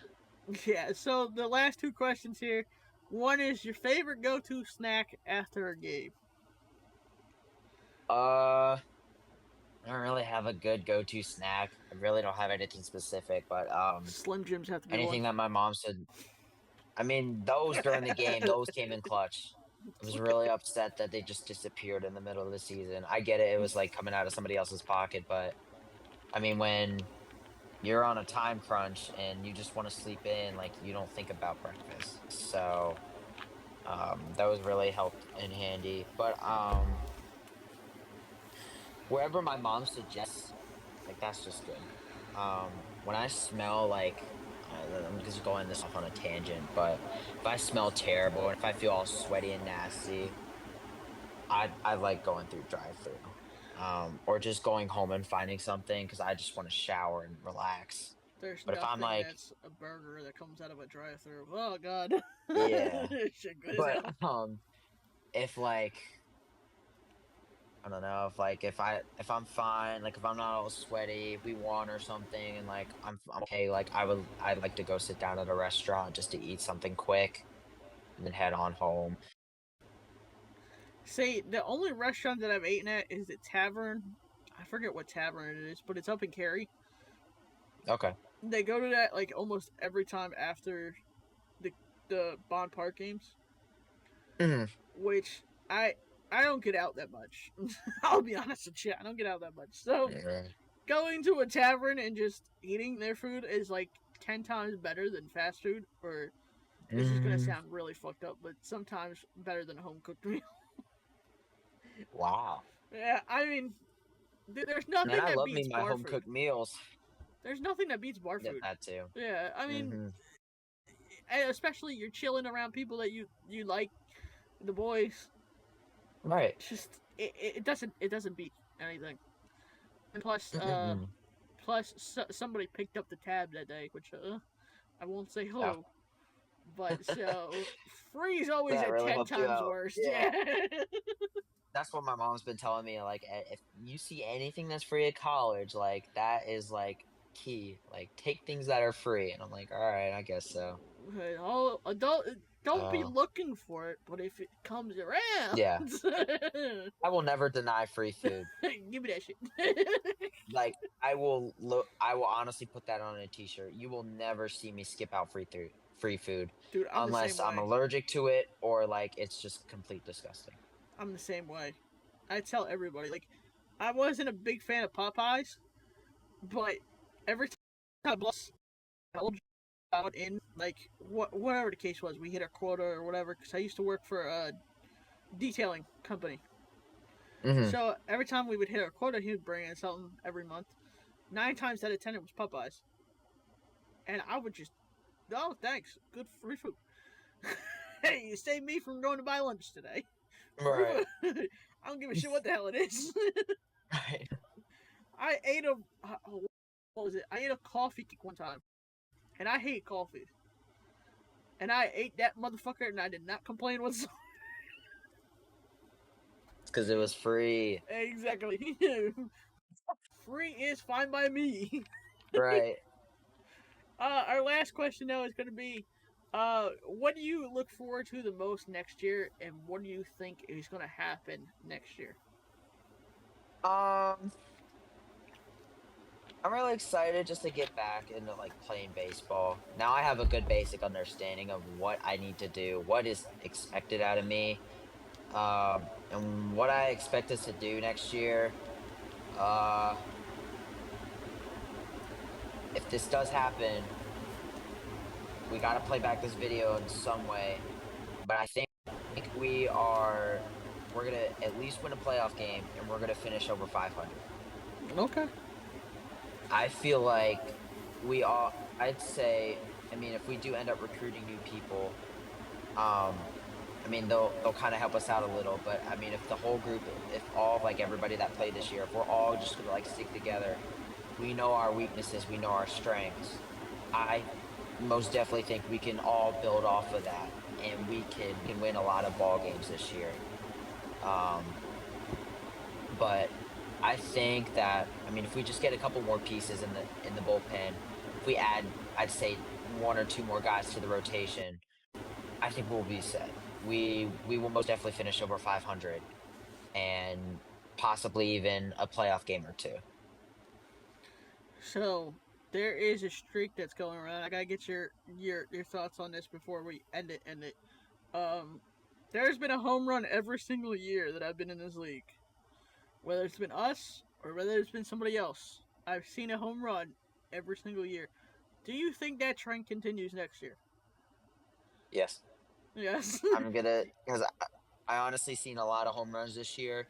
Yeah. So the last 2 questions here. One is your favorite go-to snack after a game. I don't really have a good go-to snack. I really don't have anything specific, but Slim Jims have to be one. anything that my mom said. I mean, those during the game, those came in clutch. I was really upset that they just disappeared in the middle of the season. I get it; it was like coming out of somebody else's pocket, but I mean, when you're on a time crunch and you just want to sleep in, like you don't think about breakfast. So those really helped in handy. But wherever my mom suggests, like that's just good. When I smell like I'm just going this off on a tangent, but if I smell terrible and if I feel all sweaty and nasty, I like going through drive-through. Or just going home and finding something because I just want to shower and relax. There's But if I'm nothing like, that's a burger that comes out of a drive-through. Oh God. yeah, Shit good as but hell. if like I don't know if I'm fine, like if I'm not all sweaty, if we won or something, and like I'm okay, like I'd like to go sit down at a restaurant just to eat something quick and then head on home. See, the only restaurant that I've eaten at is the Tavern. I forget what tavern it is, but it's up in Cary. Okay. They go to that like almost every time after the Bond Park games, Hmm. which I don't get out that much. I'll be honest with you, I don't get out that much. So Yeah. going to a tavern and just eating their food is like 10 times better than fast food, or this is gonna Mm, sound really fucked up, but sometimes better than a home cooked meal. wow. Yeah, I mean, there's Man, nothing I that love me beats my bar home food. cooked meals. There's nothing that beats bar Yeah, food. that too. Yeah, I mean, Mm-hmm. especially you're chilling around people that you like, the boys. Right. It's just it doesn't beat anything. And Mm-mm. plus somebody picked up the tab that day, which I won't say Oh, who, but so free's always that at really 10 helped you times out. worse. Yeah. Yeah. That's what my mom's been telling me. Like, if you see anything that's free at college, like that is like key. Like, take things that are free. And I'm like, all right, I guess so. Oh, don't be So looking for it, but if it comes around, yeah, I will never deny free food. give me that shit. Like, I will look. I will honestly put that on a T-shirt. You will never see me skip out free food, Dude, I'm the same unless I'm way. allergic to it or like it's just complete disgusting. I'm the same way. I tell everybody, like, I wasn't a big fan of Popeyes, but every time I lost out in, like, whatever the case was, we hit our quota or whatever, because I used to work for a detailing company. Mm-hmm. So every time we would hit our quota, he would bring in something every month. 9 times out of 10, it was Popeyes. And I would just, oh, thanks. Good free food. Hey, you saved me from going to buy lunch today. Free Right. food. I don't give a shit what the hell it is. Right. I ate a, what was it? I ate a coffee cake one time. And I hate coffee. And I ate that motherfucker and I did not complain whatsoever. Because it was free. Exactly. Free is fine by me. Right. Our last question though is going to be, what do you look forward to the most next year, and what do you think is going to happen next year? Um, I'm really excited just to get back into like playing baseball. Now I have a good basic understanding of what I need to do, what is expected out of me, and what I expect us to do next year. Uh, if this does happen, we got to play back this video in some way. But I think we're gonna at least win a playoff game, and we're gonna finish over 500. Okay. I feel like we all. I'd say. I mean, if we do end up recruiting new people, I mean they'll kind of help us out a little. But I mean, if the whole group, if all of like everybody that played this year, if we're all just gonna like stick together, we know our weaknesses, we know our strengths. I most definitely think we can all build off of that, and we can win a lot of ball games this year. Um, but I think that I mean if we just get a couple more pieces in the bullpen, if we add I'd say one or two more guys to the rotation, I think we'll be set. We will most definitely finish over 500 and possibly even a playoff game or two. So there is a streak that's going around. I gotta get your thoughts on this before we end it. Um, there's been a home run every single year that I've been in this league. Whether it's been us or whether it's been somebody else, I've seen a home run every single year. Do you think that trend continues next year? Yes, Yes. I'm gonna because I honestly seen a lot of home runs this year,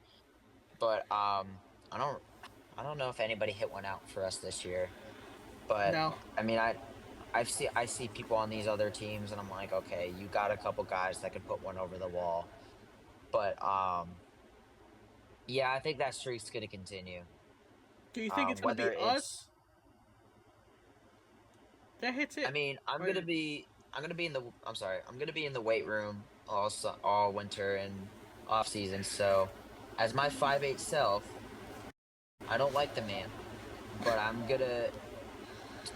but I don't I don't know if anybody hit one out for us this year. But No. I mean I see people on these other teams and I'm like, okay, you got a couple guys that could put one over the wall. But yeah, I think that streak's gonna continue. Do you think it's gonna Whether be it's us that hits I it? mean, Or I'm gonna be in the I'm sorry, I'm gonna be in the weight room all winter and off season. So as my 5'8" self, I don't like the man, but I'm gonna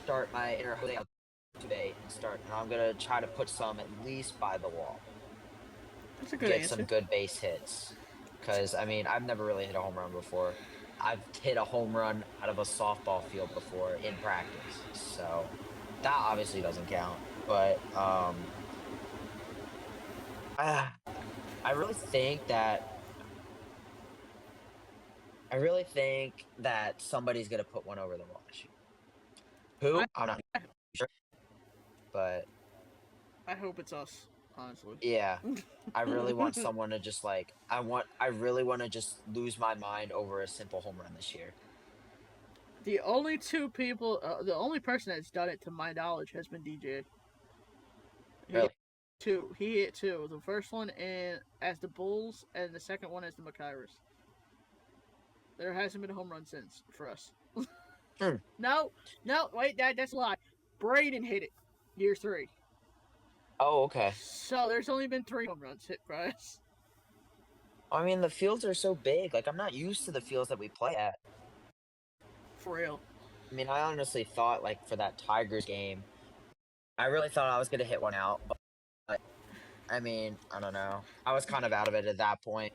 start my inner Jose out today and I'm gonna try to put some at least by the wall. that's a good Get some answer. good base hits. Because, I mean, I've never really hit a home run before. I've hit a home run out of a softball field before in practice. So that obviously doesn't count. But I, I really think that I really think that somebody's gonna put one over the wall this year. I Who? I'm not sure, but I hope it's us, honestly. yeah, I really want someone to just like I really want to just lose my mind over a simple home run this year. The only two people, the only person that's done it to my knowledge has been DJ. He hit Really? two. He hit two. The first one in as the Bulls, and the second one as the McIvers. There hasn't been a home run since for us. Hmm. No, wait, that's a lie. Braden hit it, year 3. Oh, okay. So there's only been 3 home runs hit for us. I mean, the fields are so big. Like, I'm not used to the fields that we play at. For real. I mean, I honestly thought, like, for that Tigers game, I really thought I was going to hit one out. But, I mean, I don't know. I was kind of out of it at that point.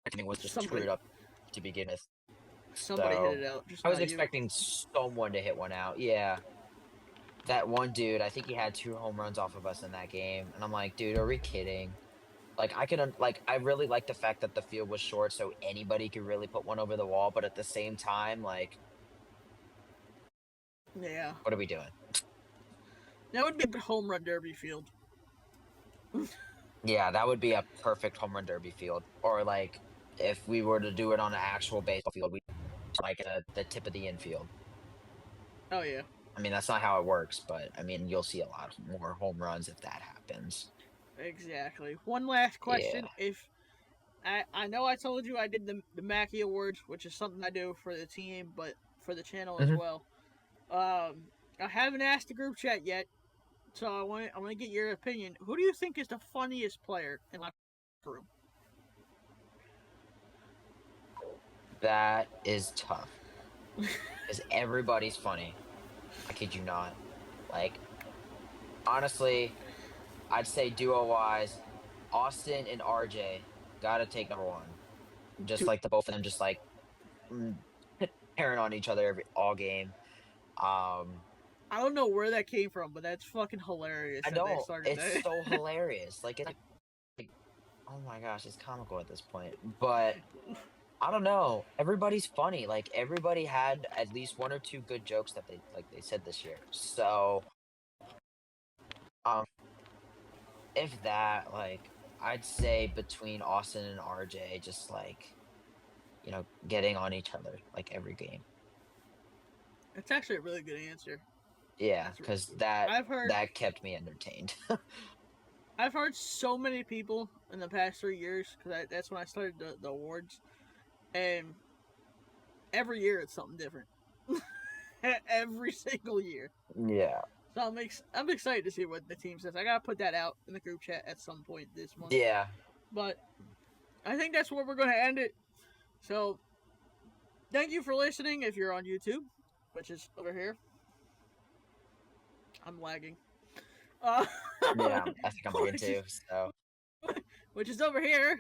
Everything was just screwed up to begin with. Somebody So, hit it out. Just I was not expecting someone to hit one out. Yeah. That one dude, I think he had 2 home runs off of us in that game. And I'm like, dude, are we kidding? Like, I really like the fact that the field was short so anybody could really put one over the wall. But at the same time, like, you. Yeah. what are we doing? That would be a home run derby field. Yeah, that would be a perfect home run derby field. Or, like, if we were to do it on an actual baseball field, we'd like the tip of the infield. Oh, yeah. I mean, that's not how it works, but, I mean, you'll see a lot more home runs if that happens. Exactly. One last question. Yeah. If I know I told you I did the Mackey Awards, which is something I do for the team, but for the channel as well. I haven't asked the group chat yet, so I want to get your opinion. Who do you think is the funniest player in the locker room? That is tough. Because everybody's funny. I kid you not. Like, honestly, I'd say duo-wise, Austin and RJ gotta take number 1. Just like the both of them just like tearing on each other all game. I don't know where that came from, but that's fucking hilarious. I know it's so hilarious. Like, oh my gosh, it's comical at this point. But I don't know. Everybody's funny. Like, everybody had at least 1 or 2 good jokes that they said this year. So, if that, like, I'd say between Austin and RJ, just like, you know, getting on each other like every game. It's actually a really good answer. Yeah, because that kept me entertained. I've heard so many people in the past 3 years, because that's when I started the awards, and every year it's something different. Every single year. Yeah. So I'm excited to see what the team says. I gotta put that out in the group chat at some point this month. Yeah. But I think that's where we're gonna end it. So thank you for listening if you're on YouTube, which is over here. I'm lagging. Yeah, I think I'm lagging too. So, which is over here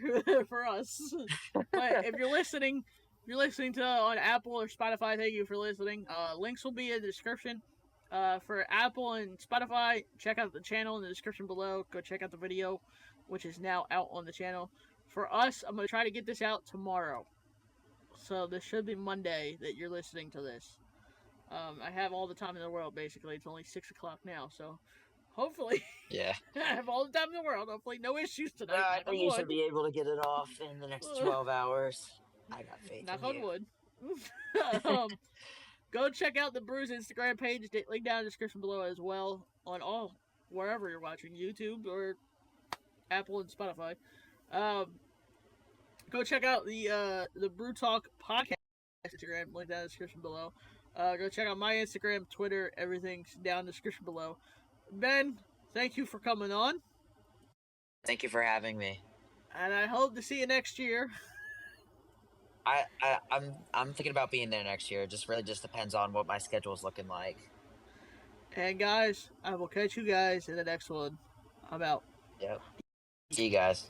for us. But if you're listening to on Apple or Spotify, thank you for listening. Links will be in the description. For Apple and Spotify, check out the channel in the description below. Go check out the video, which is now out on the channel. For us, I'm going to try to get this out tomorrow. So this should be Monday that you're listening to this. I have all the time in the world, basically. It's only 6 o'clock now, so hopefully yeah. I have all the time in the world. Hopefully no issues tonight. I think you should be able to get it off in the next 12 hours. I got faith Knock in you. on wood. Go check out the BREW's Instagram page. Link down in the description below as well on all wherever you're watching, YouTube or Apple and Spotify. Go check out the BREW Talk podcast Instagram. Link down in the description below. Go check out my Instagram, Twitter, everything's down in the description below. Ben, thank you for coming on. Thank you for having me. And I hope to see you next year. I'm thinking about being there next year. It just really just depends on what my schedule is looking like. And guys, I will catch you guys in the next one. I'm out. Yep. See you guys.